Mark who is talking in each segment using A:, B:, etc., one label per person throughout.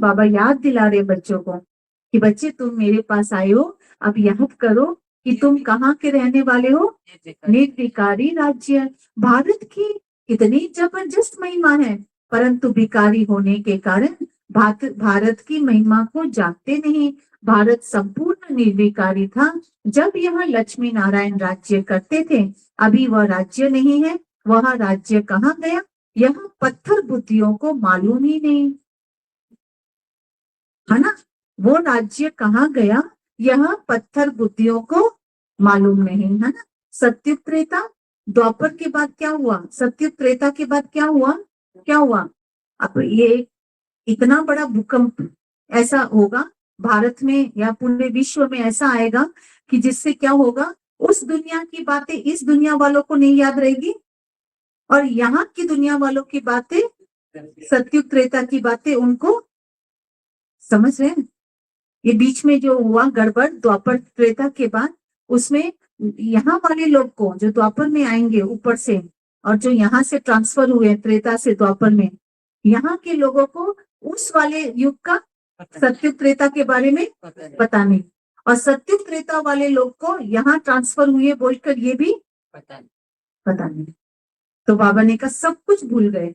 A: बाबा याद दिला रहे बच्चों को कि बच्चे तुम मेरे पास आए हो, अब याद करो कि तुम कहाँ के रहने वाले हो। निर्विकारी राज्य। भारत की कितनी जबरदस्त महिमा है, परंतु भिकारी होने के कारण भारत की महिमा को जानते नहीं। भारत संपूर्ण निर्विकारी था जब यहाँ लक्ष्मी नारायण राज्य करते थे। अभी वह राज्य नहीं है, वह राज्य कहाँ गया, यह पत्थर बुद्धियों को मालूम ही नहीं है ना। वो राज्य कहाँ गया, यह पत्थर बुद्धियों को मालूम नहीं है ना। सत्युग त्रेता द्वापर के बाद क्या हुआ, सत्युग त्रेता के बाद क्या हुआ, क्या हुआ। अब ये इतना बड़ा भूकंप ऐसा होगा भारत में या पूरे विश्व में, ऐसा आएगा कि जिससे क्या होगा, उस दुनिया की बातें इस दुनिया वालों को नहीं याद रहेगी, और यहाँ की दुनिया वालों की बातें, सत्युग त्रेता की बातें उनको, समझ रहे हैं। ये बीच में जो हुआ गड़बड़ द्वापर त्रेता के बाद, उसमें यहाँ वाले लोग को जो द्वापर में आएंगे ऊपर से, और जो यहाँ से ट्रांसफर हुए त्रेता से द्वापर में, यहाँ के लोगों को उस वाले युग का सत्युग त्रेता के बारे में पता नहीं, और सत्युग त्रेता वाले लोग को यहाँ ट्रांसफर हुए बोलकर ये भी पता नहीं। तो बाबा ने कहा सब कुछ भूल गए,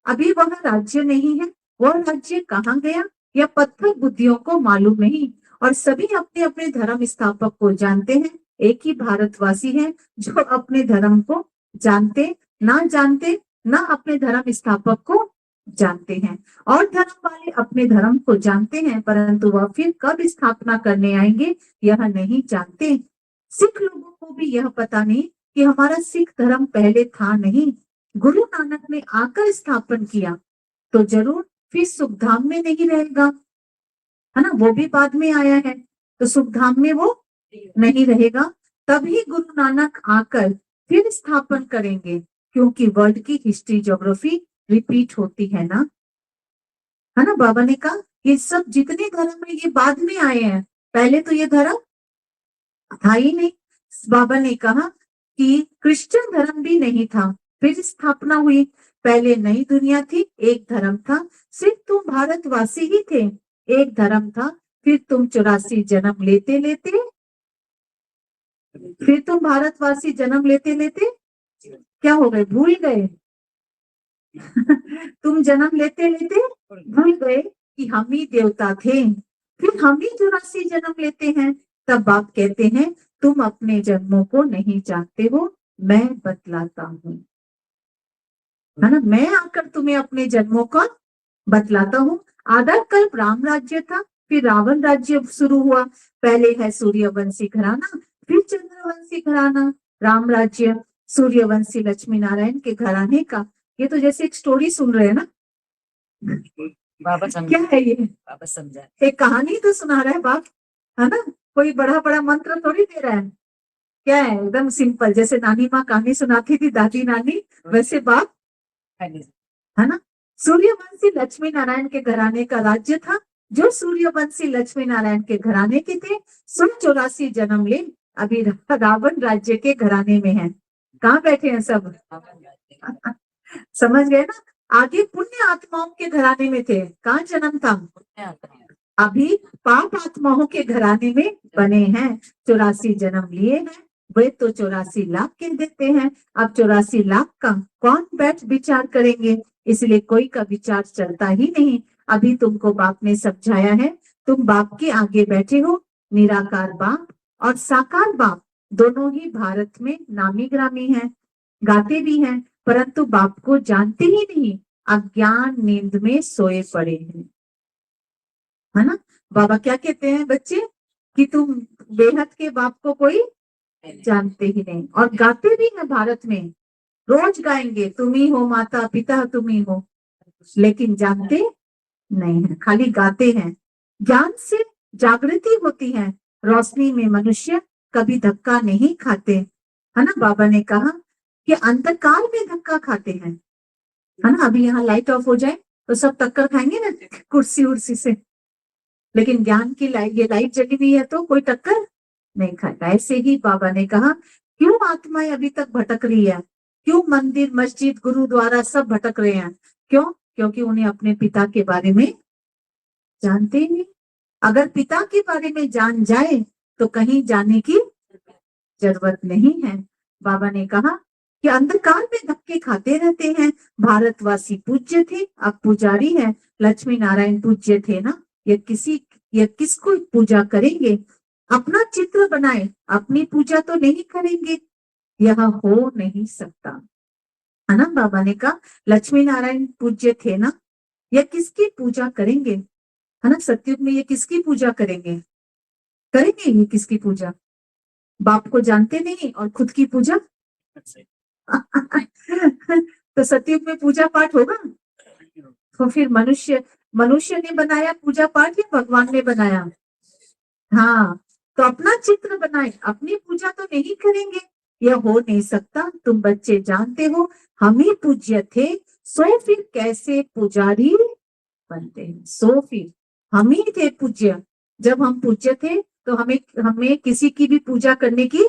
A: अभी वह राज्य नहीं है, वह राज्य कहाँ गया, यह पत्थर बुद्धियों को मालूम नहीं। और सभी अपने अपने धर्म स्थापक को जानते हैं, एक ही भारतवासी है जो अपने धर्म को जानते ना अपने धर्म स्थापक को जानते हैं, और धर्म वाले अपने धर्म को जानते हैं, परंतु वह फिर कब स्थापना करने आएंगे यह नहीं जानते। सिख लोगों को भी यह पता नहीं कि हमारा सिख धर्म पहले था नहीं, गुरु नानक ने आकर स्थापन किया तो जरूर फिर सुखधाम में नहीं रहेगा, है ना, वो भी बाद में आया है, तो सुखधाम में वो नहीं रहेगा, तभी गुरु नानक आकर फिर स्थापन करेंगे, क्योंकि वर्ल्ड की हिस्ट्री ज्योग्राफी रिपीट होती है ना, है ना। बाबा ने कहा ये सब जितने धर्म है ये बाद में आए हैं, पहले तो ये धर्म था ही नहीं। बाबा ने कहा कि क्रिश्चियन धर्म भी नहीं था, फिर स्थापना हुई, पहले नई दुनिया थी, एक धर्म था, सिर्फ तुम भारतवासी ही थे, एक धर्म था, फिर तुम 84 जन्म लेते लेते, फिर तुम भारतवासी जन्म लेते लेते क्या हो गए, भूल गए तुम जन्म लेते लेते भूल गए कि हम ही देवता थे, फिर हम ही 84 जन्म लेते हैं, तब बाप कहते हैं तुम अपने जन्मों को नहीं जानते हो, मैं बतलाता हूँ, है ना, मैं आकर तुम्हें अपने जन्मों का बतलाता हूँ। आधा कल्प राम राज्य था, फिर रावण राज्य शुरू हुआ, पहले है सूर्यवंशी घराना, फिर चंद्रवंशी घराना, राम राज्य सूर्यवंशी लक्ष्मी नारायण के घराने का। ये तो जैसे एक स्टोरी सुन रहे हैं ना,
B: बाबा
A: क्या है ये,
B: बाबा समझा,
A: एक कहानी तो सुना रहा है बाप, है ना, कोई बड़ा बड़ा मंत्र थोड़ी दे रहा है, क्या है, एकदम सिंपल, जैसे नानी माँ कहानी सुनाती थी, दादी नानी, वैसे बाप, है ना। सूर्यवंशी लक्ष्मी नारायण के घराने का राज्य था, जो सूर्यवंशी लक्ष्मी नारायण के घराने के थे, 184 जन्म ले अभी रावण राज्य के घराने में है, कहाँ बैठे हैं सब समझ गए ना। आगे पुण्य आत्माओं के घराने में थे, कहाँ जन्म था, अभी पाप आत्माओं के घराने में बने हैं, 84 जन्म लिए हैं, वे तो 84 लाख कह देते हैं, अब 84 लाख का कौन बैठ विचार करेंगे, इसलिए कोई का विचार चलता ही नहीं। अभी तुमको बाप ने समझाया है, तुम बाप के आगे बैठे हो, निराकार बाप और साकार बाप दोनों ही भारत में नामी ग्रामी हैं, गाते भी हैं, परंतु बाप को जानते ही नहीं, अज्ञान नींद में सोए पड़े हैं, है ना। बाबा क्या कहते हैं बच्चे कि तुम बेहद के बाप को कोई जानते ही नहीं, और गाते भी हैं भारत में, रोज गाएंगे तुम ही हो माता पिता तुम ही हो, लेकिन जानते नहीं है, खाली गाते हैं। ज्ञान से जागृति होती है, रोशनी में मनुष्य कभी धक्का नहीं खाते, है ना। बाबा ने कहा कि अंधकार में धक्का खाते हैं, है ना, अभी यहाँ लाइट ऑफ हो जाए तो सब टक्कर खाएंगे ना कुर्सी उर्सी से, लेकिन ज्ञान की लाइट, ये लाइट जली हुई है तो कोई टक्कर नहीं खाएगा। ऐसे ही बाबा ने कहा क्यों आत्माएं अभी तक भटक रही है, क्यों मंदिर मस्जिद गुरुद्वारा सब भटक रहे हैं, क्यों, क्योंकि उन्हें अपने पिता के बारे में जानते ही नहीं। अगर पिता के बारे में जान जाए तो कहीं जाने की जरूरत नहीं है। बाबा ने कहा कि अंधकार में धक्के खाते रहते हैं। भारतवासी पूज्य थे, अब पुजारी है। लक्ष्मी नारायण पूज्य थे ना, ये किसको पूजा करेंगे? अपना चित्र बनाए, अपनी पूजा तो नहीं करेंगे, यह हो नहीं सकता, है ना। बाबा ने कहा लक्ष्मी नारायण पूज्य थे ना, यह किसकी पूजा करेंगे, है ना। सतयुग में ये किसकी पूजा करेंगे? करेंगे ये किसकी पूजा? बाप को जानते नहीं और खुद की पूजा। तो सतयुग में पूजा पाठ होगा? तो फिर मनुष्य ने बनाया पूजा पाठ या भगवान ने बनाया? हाँ, तो अपना चित्र बनाए, अपनी पूजा तो नहीं करेंगे, यह हो नहीं सकता। तुम बच्चे जानते हो हम ही पूज्य थे, सो फिर कैसे पुजारी बनते हैं? सो फिर हम ही थे पूज्य। जब हम पूज्य थे तो हमें किसी की भी पूजा करने की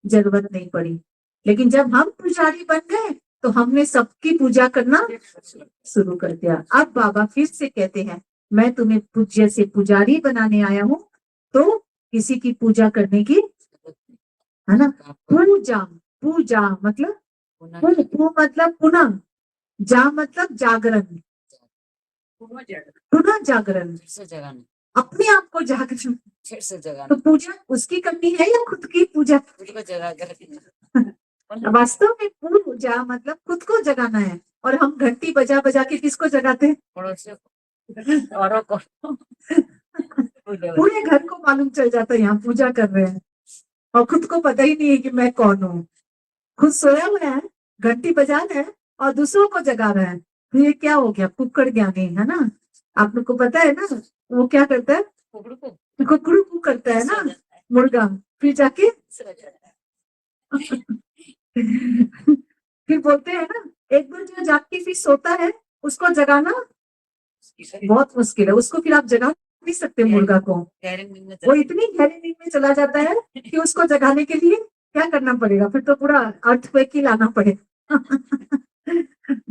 A: जरूरत नहीं पड़ी। लेकिन जब हम पुजारी बन गए तो हमने सबकी पूजा करना शुरू कर दिया। अब बाबा फिर से कहते हैं मैं तुम्हें पूज्य से पुजारी बनाने आया हूँ, तो किसी की पूजा करने की, है ना। पूजा, पूजा मतलब पू मतलब पुनः, जा मतलब जागरण, पुनः जागरण,
B: से जगाना,
A: अपने आप को जागरण।
B: फिर से जगाना,
A: तो पूजा उसकी करनी है या खुद की पूजा?
B: खुद को जगा कर
A: वास्तव में पूजा मतलब खुद को जगाना है। और हम घंटी बजा बजा के किसको जगाते हैं?
B: पड़ोसियों को, औरों को,
A: पूरे घर को मालूम चल जाता है यहाँ पूजा कर रहे हैं, और खुद को पता ही नहीं है कि मैं कौन हूँ। खुद सोया हुआ है, घंटी बजा रहा है और दूसरों को जगा रहा है। तो ये क्या हो गया? कुक्कड़ ज्ञानी, है ना। आप लोग को पता है ना वो क्या करता है? कुकड़ू कू करता है ना मुर्गा, फिर जाके फिर बोलते हैं ना, एक बार जो जाग के फिर सोता है उसको जगाना बहुत मुश्किल है। उसको फिर आप जगा नहीं सकते मुर्गा को, वो इतनी गहरी नींद में चला जाता है कि उसको जगाने के लिए क्या करना पड़ेगा? फिर तो पूरा अर्थक्वेक ही लाना पड़ेगा।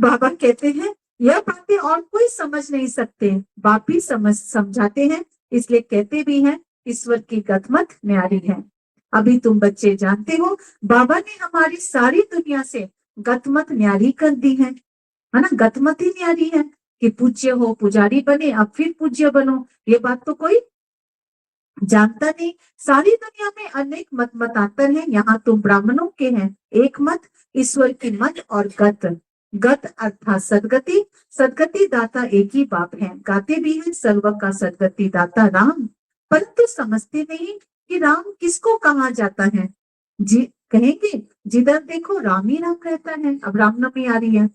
A: बाबा कहते हैं यह बातें और कोई समझ नहीं सकते, बाप ही समझाते हैं, इसलिए कहते भी हैं ईश्वर की गतमत न्यारी है। अभी तुम बच्चे जानते हो बाबा ने हमारी सारी दुनिया से गतमत न्यारी कर दी है ना। गतमत ही न्यारी है कि पूज्य हो, पुजारी बने, अब फिर पूज्य बनो। ये बात तो कोई जानता नहीं। सारी दुनिया में अनेक मत मतांतर हैं, यहाँ तुम ब्राह्मणों के हैं एक मत, ईश्वर की मत और गत अर्थात सदगति, सदगति दाता एक ही बाप है। गाते भी हैं सर्व का सदगति दाता राम, परंतु समझते नहीं कि राम किसको कहा जाता है। जी कहेंगे जिधर देखो राम ही राम रहता है। अब रामनवमी आ रही है,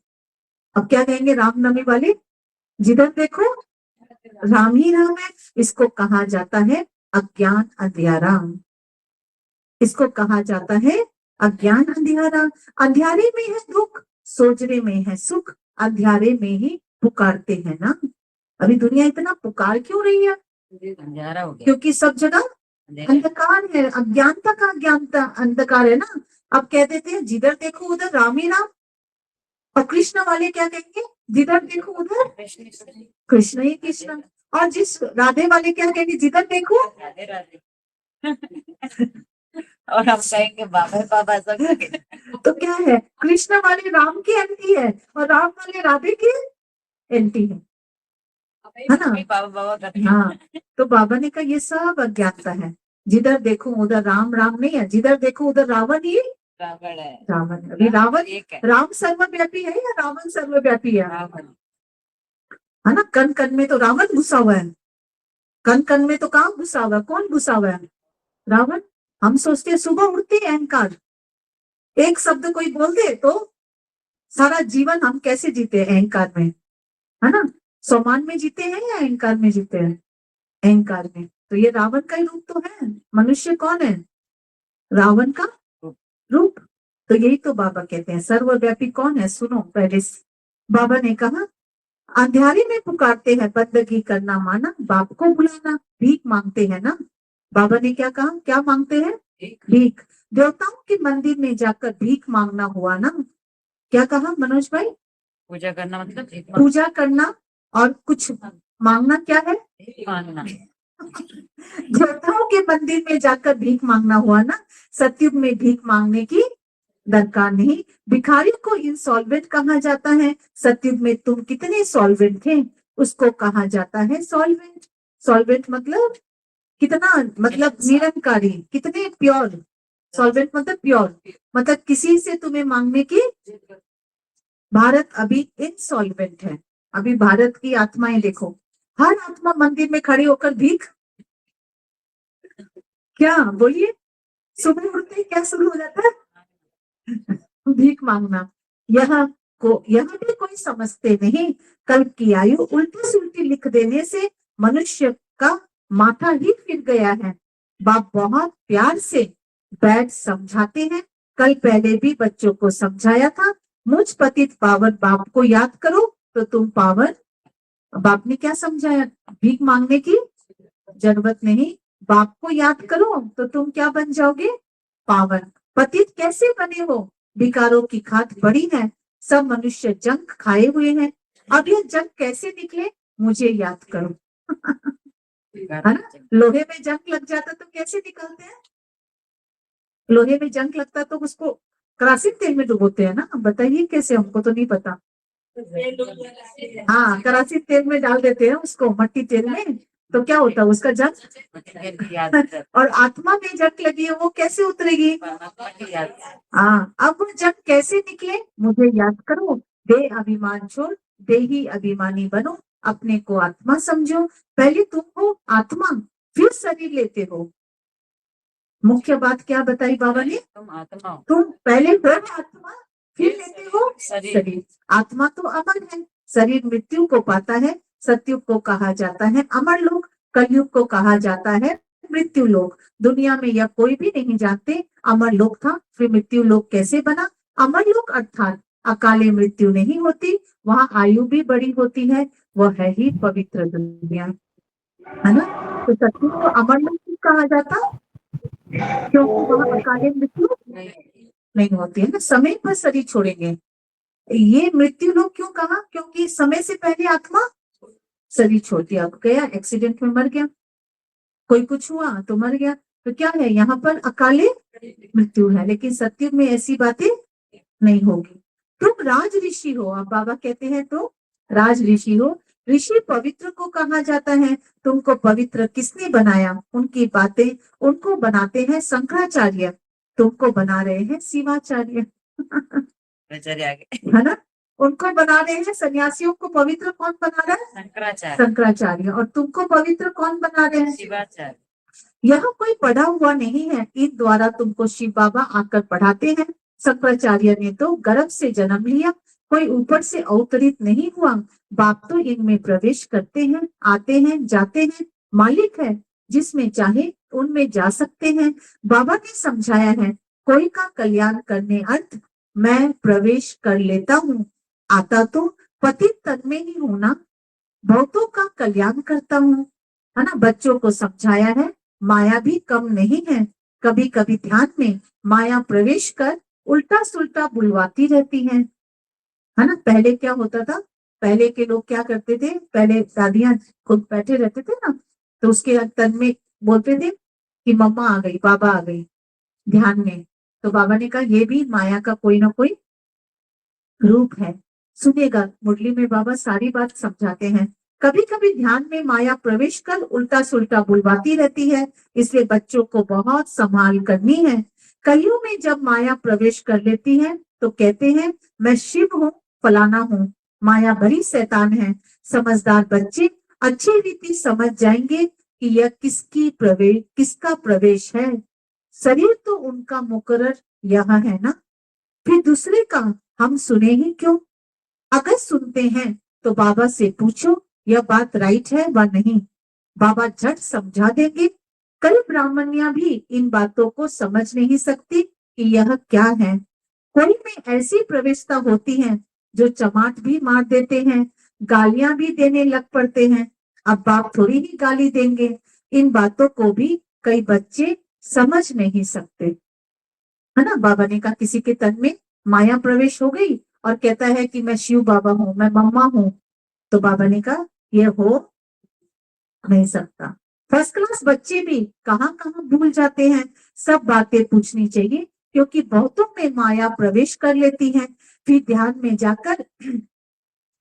A: अब क्या कहेंगे रामनवमी वाले? जिधर देखो राम ही राम है। इसको कहा जाता है अज्ञान अंधियारा, इसको कहा जाता है अज्ञान अंधियारा। अंधियारे में है दुख, सोचने में है सुख, अंधियारे में ही पुकारते हैं ना। अभी दुनिया इतना पुकार क्यों रही है?
B: अंधेरा हो गया,
A: क्योंकि सब जगह अंधकार है, अज्ञानता का अज्ञानता अंधकार है ना। अब कह देते हैं जिधर देखो उधर राम ही राम, और कृष्ण वाले क्या कहेंगे? जिधर देखो उधर कृष्ण ही कृष्ण। और जिस राधे वाले क्या कहेंगे? जिधर देखो
B: राधे राधे। और हम कहेंगे बाबा बाबा सब।
A: तो क्या है? कृष्ण वाले राम की एंटी है और राम वाले राधे की एंटी है ना।
B: बाबा बाबा करते
A: हाँ, तो बाबा ने कहा ये सब अज्ञानता है। जिधर देखो उधर राम राम नहीं है, जिधर देखो उधर रावण ही
B: रावण है।
A: रावण है। अभी रावण,
B: एक है
A: राम सर्वव्यापी है या रावण सर्वव्यापी है?
B: रावण,
A: है ना। कन कन में तो रावण घुसा हुआ है, कन कन में तो कहाँ घुसा हुआ है? कौन घुसा हुआ है? रावण। हम सोचते हैं सुबह उठते हैं अहंकार, एक शब्द कोई बोल दे तो सारा जीवन हम कैसे जीते हैं अहंकार में, है ना। सम्मान में जीते हैं या अहंकार में जीते हैं? अहंकार में। तो ये रावण का ही रूप तो है। मनुष्य कौन है? रावण का रूप। तो यही तो बाबा कहते हैं सर्वव्यापी कौन है? सुनो पहले बाबा ने कहा अंधियारे में पुकारते हैं, बंदगी करना माना, बाप को बुलाना, भीख मांगते हैं ना। बाबा ने क्या कहा? क्या मांगते हैं? भीख। देवताओं के मंदिर में जाकर भीख मांगना हुआ ना। क्या कहा मनोज भाई?
B: पूजा करना मतलब
A: पूजा करना और कुछ मांगना क्या है?
B: मांगना।
A: देवताओं के मंदिर में जाकर भीख मांगना हुआ ना, सतयुग में भीख मांगने की दरकार नहीं। भिखारी को इंसॉल्वेंट कहा जाता है। सतयुग में तुम कितने सॉल्वेंट थे, उसको कहा जाता है सॉल्वेंट। सॉल्वेंट मतलब कितना, मतलब निरंकारी, कितने प्योर। सॉल्वेंट मतलब प्योर, मतलब किसी से तुम्हें मांगने की। भारत अभी इनसॉल्वेंट है। अभी भारत की आत्माएं देखो, हर आत्मा मंदिर में खड़ी होकर भीख, क्या बोलिए, सुबह उठते ही क्या शुरू हो जाता है, भीख मांगना। यह भी कोई समझते नहीं। कल की आयु उल्टी सुल्टी लिख देने से मनुष्य का माथा ही फिर गया है। बाप बहुत प्यार से बैठ समझाते हैं। कल पहले भी बच्चों को समझाया था, मुझ पतित पावन बाप को याद करो तो तुम पावन। बाप ने क्या समझाया, भीख मांगने की जरूरत नहीं, बाप को याद करो तो तुम क्या बन जाओगे, पावन। पतित कैसे बने हो, विकारों की खाद बड़ी है, सब मनुष्य जंक खाए हुए हैं। अब यह जंक कैसे निकले, मुझे याद करो। है ना, लोहे में जंग लग जाता तो कैसे निकलते हैं, लोहे में जंग लगता तो उसको करासीन तेल में डुबोते हैं ना, बताइए कैसे, हमको तो नहीं पता। हाँ, करासीन तेल में डाल देते हैं उसको, मट्टी तेल में, तो क्या होता है उसका जंग। और आत्मा में जंग लगी है, वो कैसे उतरेगी। हाँ, अब वो जंग कैसे निकले, मुझे याद करो। दे अभिमान छोड़, दे ही अभिमानी बनो, अपने को आत्मा समझो। पहले तुम हो आत्मा, फिर शरीर लेते हो। मुख्य बात क्या बताई बाबा ने,
B: तुम आत्मा हो।
A: तुम पहले हो आत्मा, फिर लेते हो शरीर। आत्मा तो अमर है, शरीर मृत्यु को पाता है। सतयुग को कहा जाता है अमर लोग, कलयुग को कहा जाता है मृत्यु लोग। दुनिया में यह कोई भी नहीं जानते अमर लोग था फिर मृत्यु लोग कैसे बना। अमर लोग अर्थात अकाले मृत्यु नहीं होती, वहाँ आयु भी बड़ी होती है, वह है ही पवित्र दुनिया, है ना। तो सतयुग को अमर लोग क्यों कहा जाता, क्योंकि वहाँ अकाले मृत्यु नहीं होती है ना, समय पर शरीर छोड़ेंगे। ये मृत्यु लोग क्यों कहा, क्योंकि समय से पहले आत्मा शरीर छोड़ दिया, गया एक्सीडेंट में मर गया, कोई कुछ हुआ तो मर गया, तो क्या है यहाँ पर अकाले मृत्यु है। लेकिन सतयुग में ऐसी बातें नहीं होगी। तुम राज ऋषि हो, अब बाबा कहते हैं तो राज ऋषि हो। ऋषि पवित्र को कहा जाता है, तुमको पवित्र किसने बनाया, उनकी बातें उनको बनाते हैं शंकराचार्य, तुमको बना रहे हैं शिवाचार्य। है ना, उनको बना रहे हैं, सन्यासियों को पवित्र कौन बना रहा है,
B: शंकराचार्य।
A: शंकराचार्य, और तुमको पवित्र कौन बना रहे हैं,
B: शिवाचार्य।
A: यह कोई पढ़ा हुआ नहीं है, इन द्वारा तुमको शिव बाबा आकर पढ़ाते हैं। शंकराचार्य ने तो गर्भ से जन्म लिया, कोई ऊपर से अवतरित नहीं हुआ। बाप तो इनमें प्रवेश करते हैं, आते हैं, जाते हैं, मालिक है, जिसमें चाहे उनमें जा सकते हैं। बाबा ने समझाया है, कोई का कल्याण करने अर्थ मैं प्रवेश कर लेता हूँ, आता तो पतित तन में ही हूं ना, बहुतों का कल्याण करता हूँ, है ना। बच्चों को समझाया है, माया भी कम नहीं है, कभी कभी ध्यान में माया प्रवेश कर उल्टा सुल्टा बुलवाती रहती है ना। पहले क्या होता था, पहले के लोग क्या करते थे, पहले दादियां खुद बैठे रहते थे ना, तो उसके तन में बोलते थे कि मम्मा आ गई, बाबा आ गई, ध्यान में। तो बाबा ने कहा ये भी माया का कोई ना कोई रूप है, सुनेगा। मुरली में बाबा सारी बात समझाते हैं। कभी कभी ध्यान में माया प्रवेश कर उल्टा सुल्टा बुलवाती रहती है, इसलिए बच्चों को बहुत संभाल करनी है। कलयुग में जब माया प्रवेश कर लेती है तो कहते हैं मैं शिव हूँ, फलाना हूँ। माया बड़ी शैतान है, समझदार बच्चे अच्छी रीति समझ जाएंगे कि यह किसका प्रवेश है। शरीर तो उनका मुकर्रर यहाँ है ना, फिर दूसरे का हम सुने ही क्यों। अगर सुनते हैं तो बाबा से पूछो यह बात राइट है व नहीं, बाबा झट समझा देंगे। कई ब्राह्मणियां भी इन बातों को समझ नहीं सकती कि यह क्या है। कोई में ऐसी प्रवेशता होती है जो चमाट भी मार देते हैं, गालियां भी देने लग पड़ते हैं। अब बाप थोड़ी ही गाली देंगे, इन बातों को भी कई बच्चे समझ नहीं सकते, है ना। बाबा ने कहा किसी के तन में माया प्रवेश हो गई और कहता है कि मैं शिव बाबा हूँ, मैं मम्मा हूँ, तो बाबा ने कहा ये हो नहीं सकता। फर्स्ट क्लास बच्चे भी कहाँ कहाँ भूल जाते हैं, सब बातें पूछनी चाहिए, क्योंकि बहुतों में माया प्रवेश कर लेती है, फिर ध्यान में जाकर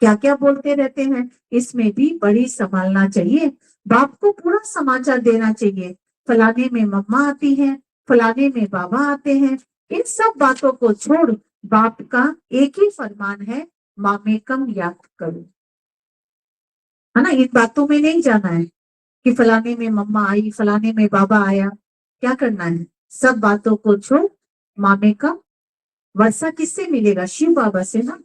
A: क्या क्या बोलते रहते हैं, इसमें भी बड़ी संभालना चाहिए। बाप को पूरा समाचार देना चाहिए, फलाने में मम्मा आती है, फलाने में बाबा आते हैं। इन सब बातों को छोड़ बाप का एक ही फरमान है, मामेकम याद करो, है ना। इन बातों में नहीं जाना है कि फलाने में मम्मा आई, फलाने में बाबा आया। क्या करना है, सब बातों को छोड़ मामेकम। वर्षा किससे मिलेगा, शिव बाबा से ना।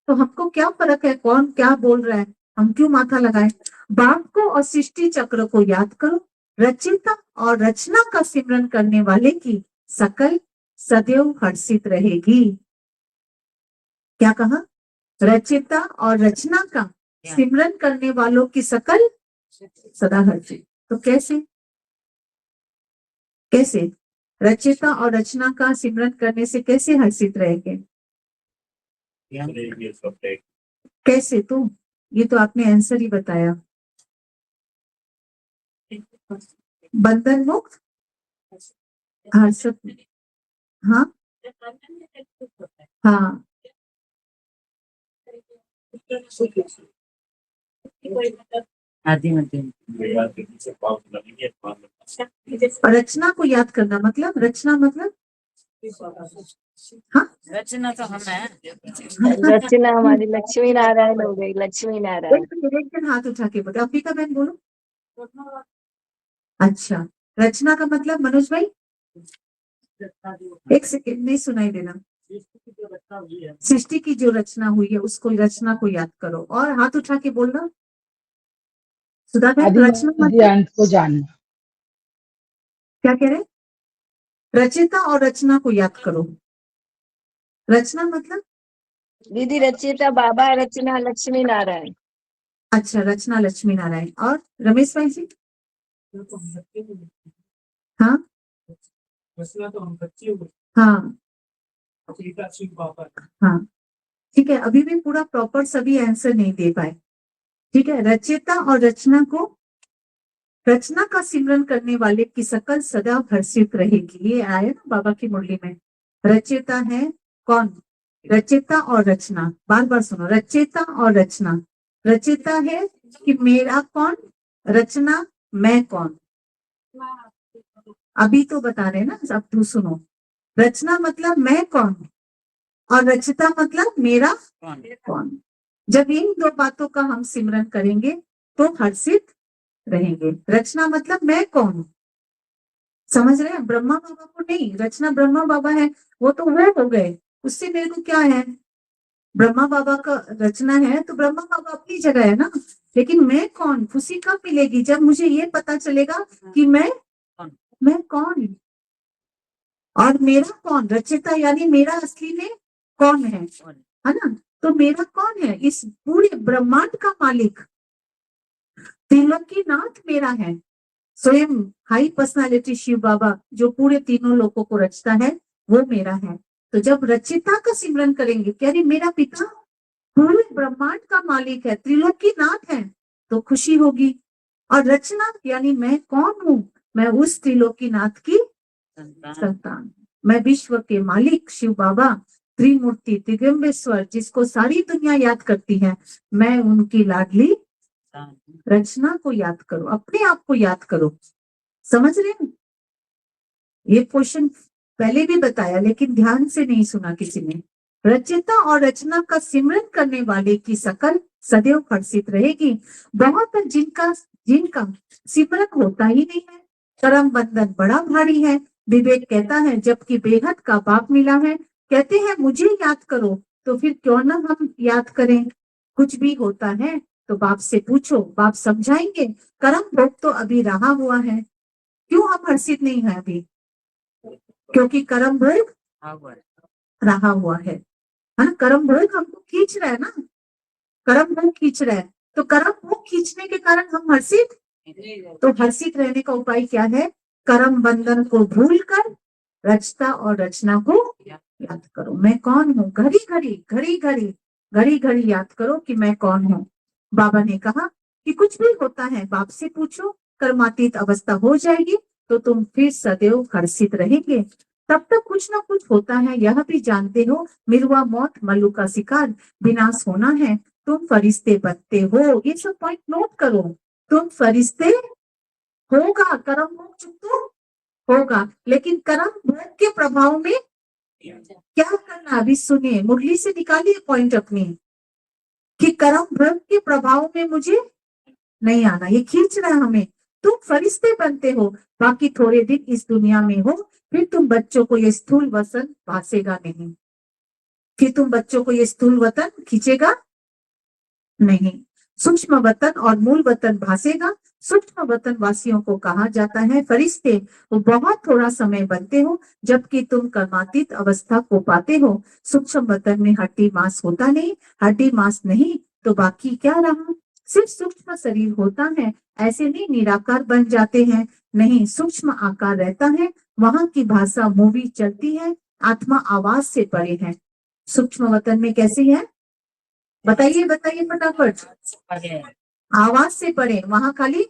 A: तो हमको क्या फर्क है कौन क्या बोल रहा है, हम क्यों माथा लगाए। बाप को और सृष्टि चक्र को याद करो, रचयिता और रचना का सिमरन करने वाले की सकल सदैव हर्षित रहेगी। क्या कहा, रचयिता और रचना का सिमरन करने वालों की सकल सदा हर्षित। तो कैसे, कैसे रचयिता और रचना का सिमरन करने से कैसे हर्षित रहेंगे, कैसे। तो ये तो आपने आंसर ही बताया, बंधन मुक्त हर्षित। हाँ हाँ,
B: आदि मध्य
A: और रचना को याद करना मतलब, रचना मतलब हाँ
B: रचना तो हम है।
C: रचना हमारी लक्ष्मी नारायण हो गई, लक्ष्मी नारायण।
A: एक दिन हाथ उठा के बताओ, अंबिका बहन बोलो। अच्छा, रचना का मतलब मनोज भाई, एक सेकेंड नहीं सुनाई देना। सृष्टि की जो रचना हुई है उसको, रचना को याद करो। और हाथ उठा के बोलना सुधा बहन,
D: आदि
A: रचना
D: मध्य
A: मतलब
D: अंत को जानना।
A: क्या कह रहे, रचयिता और रचना को याद करो। रचना मतलब,
C: दीदी रचयिता बाबा, रचना लक्ष्मी नारायण।
A: अच्छा, रचना लक्ष्मी नारायण। और रमेश भाई जी, हाँ हाँ हाँ, ठीक है। अभी भी पूरा प्रॉपर सभी आंसर नहीं दे पाए, ठीक है। रचयिता और रचना को, रचना का सिमरन करने वाले की सकल सदा हर्षित रहेगी। ये आया ना बाबा की मुरली में। रचयिता है कौन, रचयिता और रचना, बार बार सुनो, रचयिता और रचना। रचयिता है कि मेरा कौन, रचना मैं कौन। अभी तो बता रहे ना, अब तू सुनो। रचना मतलब मैं कौन, और रचयिता मतलब मेरा कौन। जब इन दो बातों का हम सिमरन करेंगे तो हर्षित रहेंगे। रचना मतलब मैं कौन हूं, समझ रहे हैं। ब्रह्मा बाबा को नहीं, रचना ब्रह्मा बाबा है, वो तो वो हो गए, उससे मेरे को क्या है। ब्रह्मा बाबा का रचना है तो ब्रह्मा बाबा अपनी जगह है ना, लेकिन मैं कौन, खुशी कब मिलेगी, जब मुझे ये पता चलेगा कि मैं कौन और मेरा कौन। रचयिता यानी मेरा असली में कौन है ना। तो मेरा कौन है, इस पूरे ब्रह्मांड का मालिक त्रिलोकीनाथ मेरा है, स्वयं हाई पर्सनालिटी शिव बाबा जो पूरे तीनों लोगों को रचता है, वो मेरा है। तो जब रचयिता का सिमरन करेंगे, कह रही मेरा पिता पूरे ब्रह्मांड का मालिक है, त्रिलोकीनाथ है, तो खुशी होगी। और रचना यानी मैं कौन हूँ, मैं उस त्रिलोकीनाथ की संतान, मैं विश्व के मालिक शिव बाबा त्रिमूर्ति त्रिगंबेश्वर, जिसको सारी दुनिया याद करती है, मैं उनकी लाडली। रचना को याद करो, अपने आप को याद करो, समझ रहे हैं। ये क्वेश्चन पहले भी बताया लेकिन ध्यान से नहीं सुना किसी ने। रचयिता और रचना का सिमरन करने वाले की सकल सदैव हर्षित रहेगी। बहुत है जिनका जिनका सिमरन होता ही नहीं है, कर्म बंधन बड़ा भारी है। विवेक कहता है जबकि बेहद का बाप मिला है, कहते हैं मुझे याद करो, तो फिर क्यों ना हम याद करें। कुछ भी होता है तो बाप से पूछो, बाप समझाएंगे। कर्म भोग तो अभी रहा हुआ है, क्यों हम हर्षित नहीं है अभी, क्योंकि कर्म भोग रहा हुआ है ना। कर्म भोग हमको खींच रहा है ना, कर्म भोग खींच रहा है, तो कर्म भोग खींचने के कारण हम हर्षित। तो हर्षित रहने का उपाय क्या है, कर्म बंधन को भूलकर रचता और रचना को याद करो। मैं कौन हूँ, घड़ी घड़ी घड़ी घड़ी घड़ी घड़ी याद करो कि मैं कौन हूँ। बाबा ने कहा कि कुछ भी होता है बाप से पूछो, कर्मातीत अवस्था हो जाएगी तो तुम फिर सदैव हर्षित रहेंगे। तब तक कुछ ना कुछ होता है, यह भी जानते हो। मिलवा मौत, मल्लू का शिकार, विनाश होना है, तुम फरिश्ते बनते हो। ये सब पॉइंट नोट करो। तुम फरिश्ते होगा, कर्म मोक्ष तो होगा, लेकिन कर्म भोग के प्रभाव में क्या करना, अभी सुनिए, मुरली से निकालिए पॉइंट अपनी, कि कर्म भोग के प्रभाव में मुझे नहीं आना, ये खींच रहा है हमें। तुम फरिश्ते बनते हो, बाकी थोड़े दिन इस दुनिया में हो, फिर तुम बच्चों को ये स्थूल वतन भासेगा नहीं, फिर तुम बच्चों को ये स्थूल वतन खींचेगा नहीं, सूक्ष्म वतन और मूल वतन भासेगा। सूक्ष्म वतन वासियों को कहा जाता है फरिश्ते। वो बहुत थोड़ा समय बनते हो, जबकि तुम कर्मातीत अवस्था को पाते हो। सूक्ष्म वतन में हड्डी मांस होता नहीं, हड्डी मांस नहीं तो बाकी क्या रहा, सिर्फ सूक्ष्म शरीर होता है। ऐसे नहीं निराकार बन जाते हैं, नहीं, सूक्ष्म आकार रहता है। वहां की भाषा मूवी चलती है, आत्मा आवाज से परे है। सूक्ष्म वतन में कैसे है, बताइए बताइए फटाफट।
B: आगे
A: आवाज से पढ़े, वहां खाली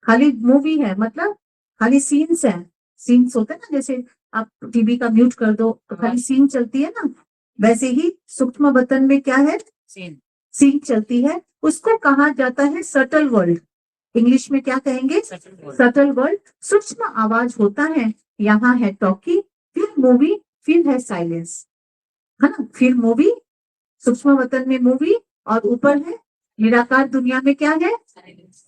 A: खाली मूवी है, मतलब खाली सीन्स है। सीन्स होते हैं ना, जैसे आप टीवी का म्यूट कर दो तो खाली सीन चलती है ना, वैसे ही सूक्ष्म वतन में क्या है,
B: सीन
A: सीन चलती है। उसको कहा जाता है सटल वर्ल्ड। इंग्लिश में क्या कहेंगे, सटल वर्ल्ड। सूक्ष्म आवाज होता है, यहाँ है टॉकी, फिर मूवी, फिर है साइलेंस, है ना, फिर मूवी, सूक्ष्म वतन में मूवी, और ऊपर है निराकार दुनिया में क्या है,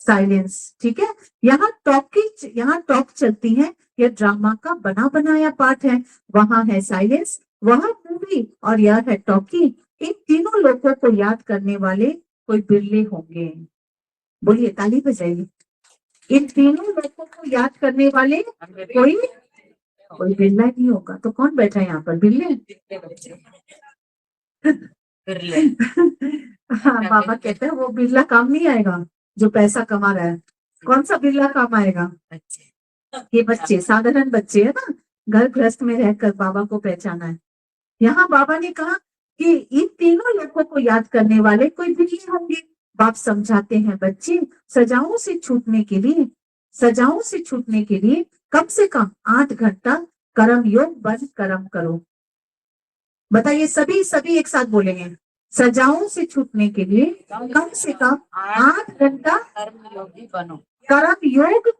A: साइलेंस। ठीक है, यहाँ टॉकी, यहाँ टॉक चलती है, यह ड्रामा का बना बनाया पार्ट है। वहां है साइलेंस, वहां मूवी, और यह है टॉकी। इन तीनों लोगों को याद करने वाले कोई बिरले होंगे, बोलिए ताली बजाइए। इन तीनों लोगों को याद करने वाले कोई कोई बिरला नहीं होगा। तो कौन बैठा है यहाँ पर, बिरले?
B: बिरले
A: हाँ, बाबा कहते हैं वो बिरला काम नहीं आएगा जो पैसा कमा रहा है। कौन सा बिरला काम आएगा, ये बच्चे, साधारण बच्चे है ना, घर गृहस्थ में रहकर बाबा को पहचाना है। यहाँ बाबा ने कहा कि इन तीनों लोगों को याद करने वाले कोई बिरले होंगे। बाप समझाते हैं, बच्चे सजाओं से छूटने के लिए, सजाओं से छूटने के लिए कम से कम 8 घंटा कर्म योग बंद कर्म करो। बताइए, सभी सभी एक साथ बोलेंगे, सजाओं से छूटने के लिए कम से कम 8 घंटा
B: कर्म योगी बनो।
A: कर्म योग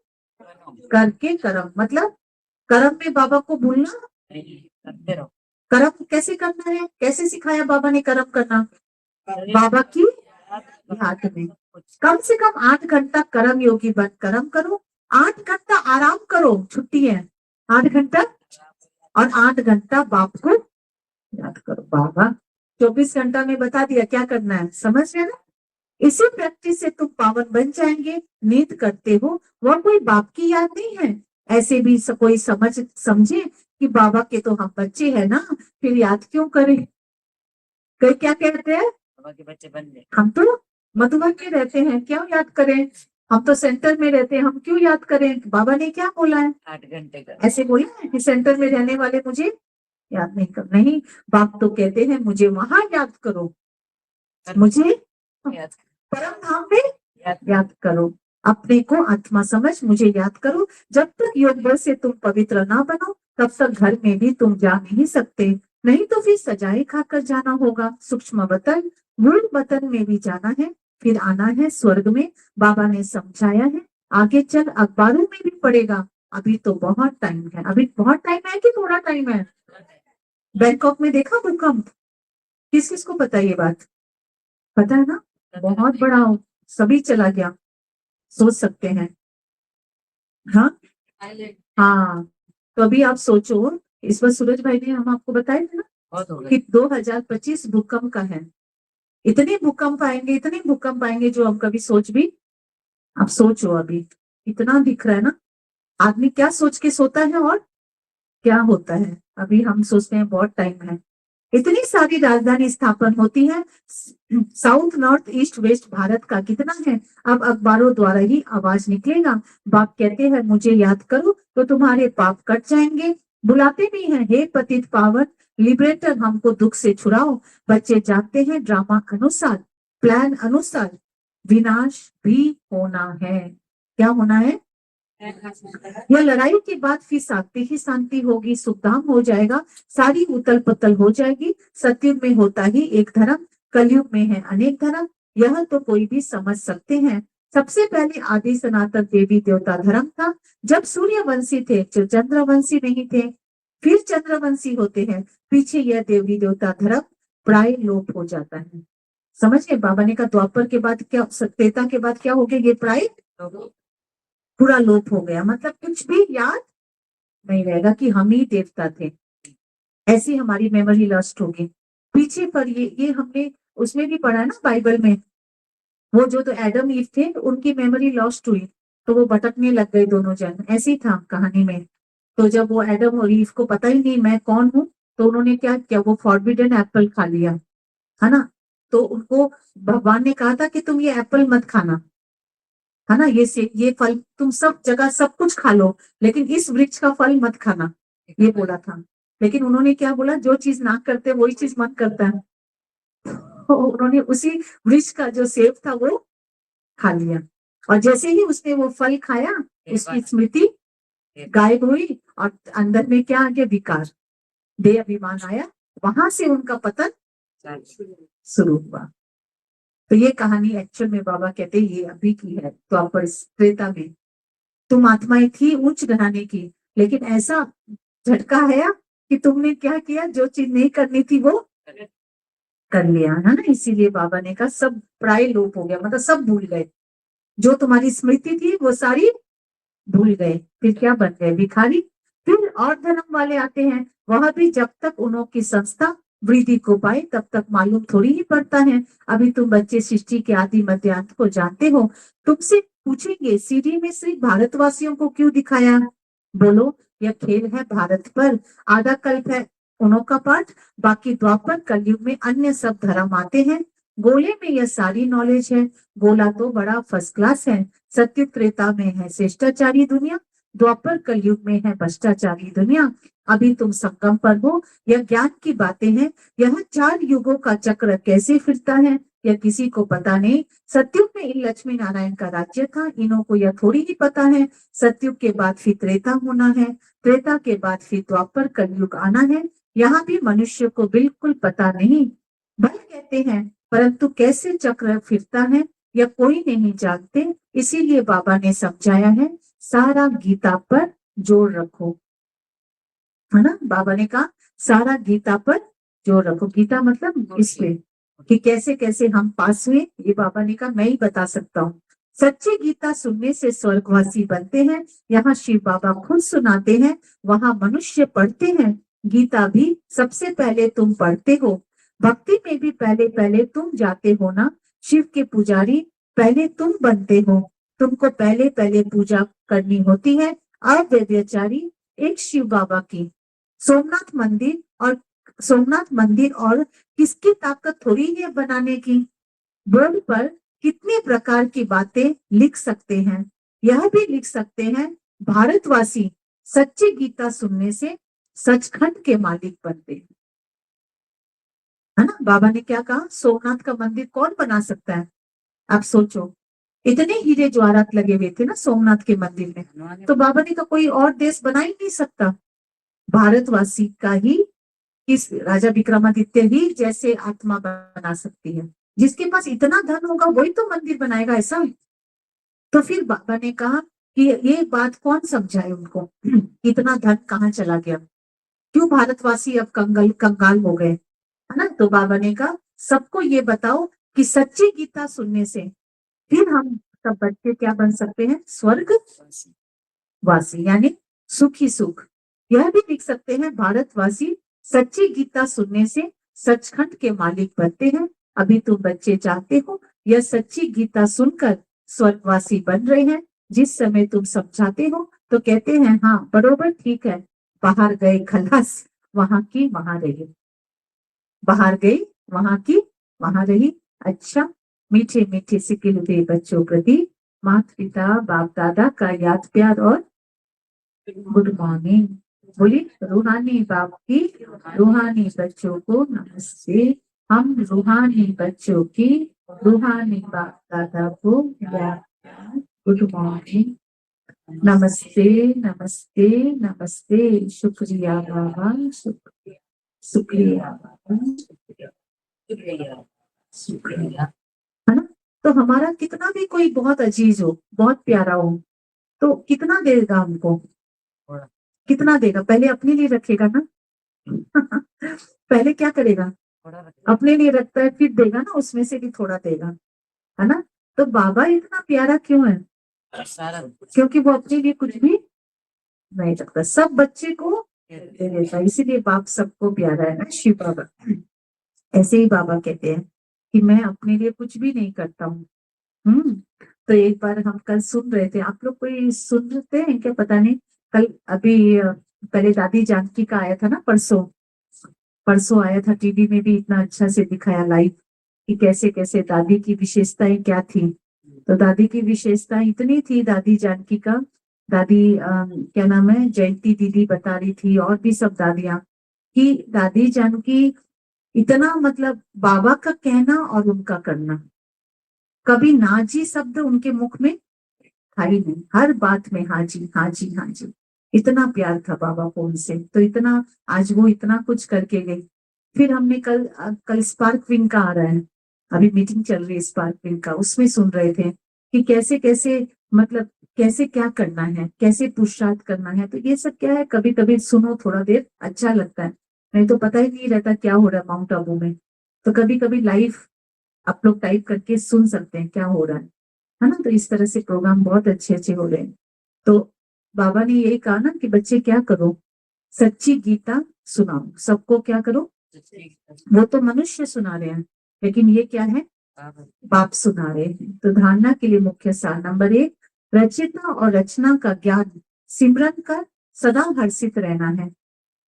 A: करके कर्म, मतलब कर्म में बाबा को भूलना,
B: करते रहो।
A: कर्म कैसे करना है, कैसे सिखाया बाबा ने कर्म करना, बाबा की याद में। कम से कम 8 घंटा कर्म योगी बन कर्म करो, 8 घंटा आराम करो, छुट्टी है 8 घंटा, और 8 घंटा बाप को याद करो। बाबा 24 घंटा में बता दिया क्या करना है, समझ रहे ना। इसी प्रैक्टिस से तुम पावन बन जाएंगे। नींद करते हो, वह कोई बाप की याद नहीं है। ऐसे भी कोई समझे कि बाबा के तो हम बच्चे हैं ना, फिर याद क्यों करें। कई क्या कहते हैं,
B: बाबा के बच्चे बन गए।
A: हम तो मधुबन में रहते हैं, क्यों याद करें, हम तो सेंटर में रहते हैं, हम क्यों याद करें। बाबा ने क्या बोला है,
B: 8 घंटे का
A: ऐसे बोला है कि सेंटर में रहने वाले मुझे याद नहीं कर, नहीं, बाप तो कहते हैं मुझे वहां याद करो, मुझे
B: याद
A: परम धाम में याद करो, अपने को आत्मा समझ मुझे याद करो। जब तक योग बल से तुम पवित्र ना बनो, तब तक घर में भी तुम जा नहीं सकते, नहीं तो फिर सजाए खाकर जाना होगा। सूक्ष्म वतन, मूल वतन में भी जाना है, फिर आना है स्वर्ग में। बाबा ने समझाया है, आगे चल अखबारों में भी पड़ेगा। अभी तो बहुत टाइम है, अभी बहुत टाइम है कि थोड़ा टाइम है। बैंकॉक में देखा भूकंप, किस किस को पता ये बात, पता है ना, बहुत बड़ा, सभी चला गया, सोच सकते हैं। हाँ हाँ, तो अभी आप सोचो, इस बार सूरज भाई ने हम आपको बताया था ना
B: बहुत हो गए।
A: कि 2025 भूकंप का है। इतने भूकंप आएंगे, इतने भूकंप आएंगे जो हम कभी सोच भी, आप सोचो, अभी इतना दिख रहा है ना, आदमी क्या सोच के सोता है और क्या होता है। अभी हम सोचते हैं बहुत टाइम है। इतनी सारी राजधानी स्थापन होती है, south north east west Bharat का कितना है, अब अखबारों द्वारा ही आवाज निकलेगा। बाप कहते हैं मुझे याद करो तो तुम्हारे पाप कट जाएंगे। बुलाते भी हैं, हे पतित पावन लिबरेटर, हमको दुख से छुड़ाओ। बच्चे जागते हैं ड्रामा अनुसार, प्लान अनुसार, विनाश भी होना है। क्या होना है? यह लड़ाई के बाद फिर शांति ही शांति होगी, सुखधाम हो जाएगा, सारी उतल पुतल हो जाएगी। सतयुग में होता ही एक धर्म, कलयुग में है अनेक धर्म, यह तो कोई भी समझ सकते हैं। सबसे पहले आदि सनातन देवी देवता धर्म था, जब सूर्यवंशी थे, जो चंद्रवंशी नहीं थे, फिर चंद्रवंशी होते हैं, पीछे यह देवी देवता धर्म प्राय लोप हो जाता है। समझ गए? बाबा ने कहा द्वापर के बाद क्या, त्रेता के बाद क्या हो गया? ये प्राय पूरा लोप हो गया, मतलब कुछ भी याद नहीं रहेगा कि हम ही देवता थे, ऐसी हमारी मेमोरी लॉस्ट होगी। पीछे पर ये हमने उसमें भी पढ़ा है ना बाइबल में, वो जो तो एडम ईव थे उनकी मेमोरी लॉस्ट हुई, तो वो भटकने लग गए दोनों जन, ऐसे ही था कहानी में। तो जब वो एडम और ईव को पता ही नहीं मैं कौन हूँ, तो उन्होंने क्या किया? वो फॉरबिडन एप्पल खा लिया, है ना। तो उनको भगवान ने कहा था कि तुम ये एप्पल मत खाना, है ना, ये फल तुम सब जगह सब कुछ खा लो, लेकिन इस वृक्ष का फल मत खाना, ये बोला था। लेकिन उन्होंने क्या बोला? जो चीज ना करते वही चीज मन करता है। तो उन्होंने उसी वृक्ष का जो सेब था वो खा लिया, और जैसे ही उसने वो फल खाया, उसकी स्मृति गायब हुई, और अंदर में क्या आ गया? विकार, देह अभिमान आया, वहां से उनका पतन शुरू हुआ। तो ये कहानी एक्चुअल में बाबा कहते हैं ये अभी की है, तो आप त्रेता में तुम आत्माएं थी उच्च घराने की, लेकिन ऐसा झटका है कि तुमने क्या किया? जो चीज नहीं करनी थी वो कर लिया, है ना। इसीलिए बाबा ने कहा सब प्राय लोप हो गया, मतलब सब भूल गए, जो तुम्हारी स्मृति थी वो सारी भूल गए, फिर क्या बन गए? भिखारी। फिर और धर्म वाले आते हैं, वह भी जब तक उन्हों की संस्था वृद्धि को पाए तब तक मालूम थोड़ी ही पड़ता है। अभी तुम बच्चे सृष्टि के आदि मध्य अंत को जानते हो, तुमसे पूछेंगे सीढ़ी में सिर्फ भारतवासियों को क्यों दिखाया? बोलो यह खेल है भारत पर, आधा कल्प है उन्हों का पाठ, बाकी द्वापर कलयुग में अन्य सब धर्म आते हैं। गोले में यह सारी नॉलेज है, गोला तो बड़ा फर्स्ट क्लास है। सत्युग त्रेता में है श्रेष्ठाचारी दुनिया, द्वापर कलयुग में है भ्रष्टाचारी दुनिया। अभी तुम संगम पर हो, यह ज्ञान की बातें हैं। यह 4 युगों का चक्र कैसे फिरता है यह किसी को पता नहीं। सत्युग में इन लक्ष्मी नारायण का राज्य था, इन्हों को यह थोड़ी ही पता है। सत्युग के बाद फिर त्रेता होना है, त्रेता के बाद फिर द्वापर कलयुग आना है। यहाँ भी मनुष्य को बिल्कुल पता नहीं, भले कहते हैं, परंतु कैसे चक्र फिरता है यह कोई नहीं जानते। इसीलिए बाबा ने समझाया है, सारा गीता पर जोर रखो, है ना। बाबा ने कहा सारा गीता पर जोर रखो, गीता मतलब इसमें कि कैसे कैसे हम पास हुए, ये बाबा ने कहा मैं ही बता सकता हूँ। सच्ची गीता सुनने से स्वर्गवासी बनते हैं, यहाँ शिव बाबा खुद सुनाते हैं, वहां मनुष्य पढ़ते हैं। गीता भी सबसे पहले तुम पढ़ते हो, भक्ति में भी पहले पहले तुम जाते हो ना। शिव के पुजारी पहले तुम बनते हो, तुमको पहले पहले पूजा करनी होती है अव्यभिचारी एक शिव बाबा की। सोमनाथ मंदिर और किसकी ताकत थोड़ी है बनाने की। बोर्ड पर कितने प्रकार की बातें लिख सकते हैं, यह भी लिख सकते हैं भारतवासी सच्ची गीता सुनने से सचखंड के मालिक बनते हैं, है ना। बाबा ने क्या कहा? सोमनाथ का मंदिर कौन बना सकता है? आप सोचो, इतने हीरे जवाहरात लगे हुए थे ना सोमनाथ के मंदिर में, तो बाबा ने कहा कोई और देश बना ही नहीं सकता, भारतवासी का ही, इस राजा विक्रमादित्य ही जैसे आत्मा बना सकती है। जिसके पास इतना धन होगा वही तो मंदिर बनाएगा, ऐसा। तो फिर बाबा ने कहा कि ये बात कौन समझाए उनको, इतना धन कहाँ चला गया, क्यों भारतवासी अब कंगाल हो गए, है ना। तो बाबा ने कहा सबको ये बताओ कि सच्ची गीता सुनने से फिर हम सब बच्चे क्या बन सकते हैं? स्वर्ग वासी, यानी सुखी सुख। यह भी लिख सकते हैं भारतवासी सच्ची गीता सुनने से सचखंड के मालिक बनते हैं। अभी तुम बच्चे चाहते हो यह सच्ची गीता सुनकर स्वर्गवासी बन रहे हैं। जिस समय तुम समझाते हो तो कहते हैं हाँ बरोबर ठीक है, बाहर गए खलास वहां की वहां रही, बाहर गई वहां की वहां रही। अच्छा, मीठे मीठे सिके हुए बच्चों प्रति माता पिता बाप दादा का याद प्यार और गुड मॉर्निंग। बोली रूहानी बाप की रूहानी बच्चों को नमस्ते। हम रूहानी बच्चों की रूहानी बाप दादा को गुड मॉर्निंग, नमस्ते नमस्ते नमस्ते, शुक्रिया बाबा, शुक्रिया शुक्रिया बाबा, शुक्रिया
B: शुक्रिया
A: शुक्रिया। है ना? तो हमारा कितना भी कोई बहुत अजीज हो, बहुत प्यारा हो, तो कितना देगा हमको?
B: थोड़ा
A: कितना देगा? पहले अपने लिए रखेगा ना। पहले क्या करेगा?
B: थोड़ा रख
A: अपने लिए रखता है, फिर देगा ना, उसमें से भी थोड़ा देगा, है ना? तो बाबा इतना प्यारा क्यों है?
B: सारा
A: क्योंकि वो अपने लिए कुछ भी नहीं रखता, सब बच्चे को
B: दे
A: दे देता है, इसीलिए बाप सबको प्यारा है ना, शिव बाबा। ऐसे ही बाबा कहते हैं कि मैं अपने लिए कुछ भी नहीं करता हूँ। तो एक बार हम कल सुन रहे थे, आप लोग कोई सुनते हैं क्या, पता नहीं। कल अभी पहले दादी जानकी का आया था ना, परसों परसों आया था, टीवी में भी इतना अच्छा से दिखाया लाइव कि कैसे कैसे दादी की विशेषताएं क्या थी। तो दादी की विशेषता इतनी थी दादी जानकी का, दादी क्या नाम है, जयंती दीदी बता रही थी, और भी सब दादियां, कि दादी जानकी इतना मतलब बाबा का कहना और उनका करना, कभी ना जी शब्द उनके मुख में था ही नहीं, हर बात में हाँ जी हाँ जी हाँ जी। इतना प्यार था बाबा को उनसे, तो इतना आज वो इतना कुछ करके गई। फिर हमने कल स्पार्क विंग का आ रहा है, अभी मीटिंग चल रही है स्पार्क विंग का, उसमें सुन रहे थे कि कैसे कैसे मतलब कैसे क्या करना है, कैसे पुरुषार्थ करना है। तो ये सब क्या है, कभी कभी सुनो, थोड़ा देर अच्छा लगता है, नहीं तो पता ही नहीं रहता क्या हो रहा है माउंट आबू में। तो कभी कभी लाइव आप लोग टाइप करके सुन सकते हैं क्या हो रहा है ना? तो इस तरह से प्रोग्राम बहुत अच्छे अच्छे हो रहे हैं। तो बाबा ने यही कहा ना कि बच्चे क्या करो, सच्ची गीता सुनाओ सबको, क्या करो? वो तो मनुष्य सुना रहे हैं, लेकिन ये क्या है, बाप सुना रहे हैं। तो धारणा के लिए मुख्य सार नंबर 1, रचयिता और रचना का ज्ञान सिमरन कर सदा हर्षित रहना है।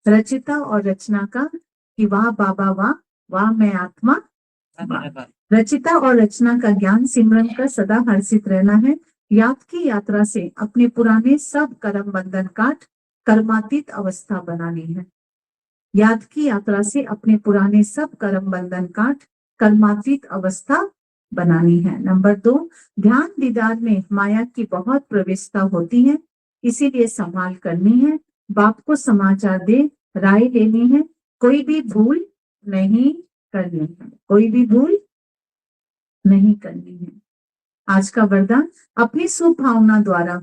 A: रचयिता और रचना का कि वाह बाबा वाह, वाह मैं आत्मा, वाह। रचिता और रचना का ज्ञान सिमरन कर सदा हर्षित रहना है। याद की यात्रा से अपने पुराने सब कर्म बंधन काट कर्मातीत अवस्था बनानी है। याद की यात्रा से अपने पुराने सब कर्म बंधन काट कर्मातीत अवस्था बनानी है। नंबर 2, ध्यान दीदार में माया की बहुत प्रवेशता होती है, इसीलिए संभाल करनी है। बाप को समाचार दे राय लेनी है, कोई भी भूल नहीं करनी है, कोई भी भूल नहीं करनी है। आज का वरदान, अपनी शुभ भावना द्वारा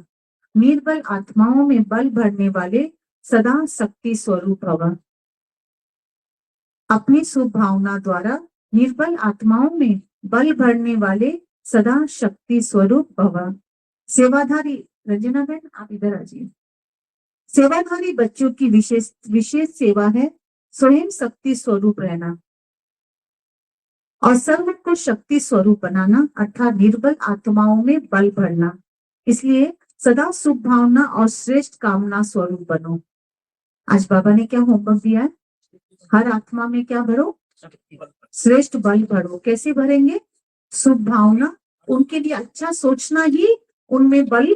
A: निर्बल आत्माओं में बल भरने वाले सदा शक्ति स्वरूप भव। अपनी शुभ भावना द्वारा निर्बल आत्माओं में बल भरने वाले सदा शक्ति स्वरूप भव। सेवाधारी, रंजना बहन आप इधर आ जाइए। सेवाधारी बच्चों की विशेष विशेष सेवा है स्वयं शक्ति स्वरूप रहना और सर्व को शक्ति स्वरूप बनाना, अर्थात निर्बल आत्माओं में बल भरना। इसलिए सदा शुभ भावना और श्रेष्ठ कामना स्वरूप बनो। आज बाबा ने क्या होमवर्क दिया है, हर आत्मा में क्या भरो, श्रेष्ठ बल भरो। कैसे भरेंगे? शुभ भावना, उनके लिए अच्छा सोचना ही उनमें बल,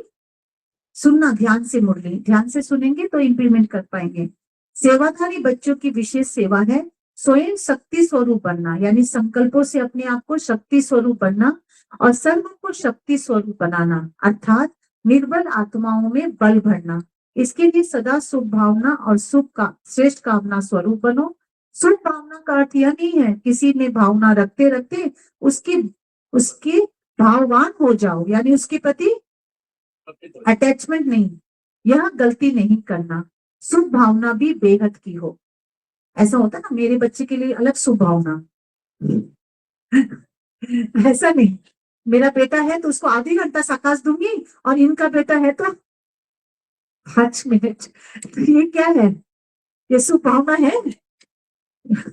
A: सुनना ध्यान से, मुरली ध्यान से सुनेंगे तो इंप्लीमेंट कर पाएंगे। सेवाधारी बच्चों की विशेष सेवा है स्वयं शक्ति स्वरूप बनना, यानी संकल्पों से अपने आप को शक्ति स्वरूप बनना और सर्व को शक्ति स्वरूप बनाना, अर्थात निर्बल आत्माओं में बल भरना। इसके लिए सदा शुभ भावना और शुभ का श्रेष्ठ कामना स्वरूप बनो। शुभ भावना का अर्थ यह नहीं है किसी में भावना रखते रखते उसके उसके भाववान हो जाओ, यानी उसके प्रति अटैचमेंट नहीं, यह गलती नहीं करना। शुभ भावना भी बेहद की हो। ऐसा होता है ना, मेरे बच्चे के लिए अलग शुभ भावना, ऐसा नहीं, मेरा बेटा है तो उसको आधी घंटा साकाश दूंगी और इनका बेटा है तो 5 मिनट। तो ये क्या है, ये शुभ भावना है?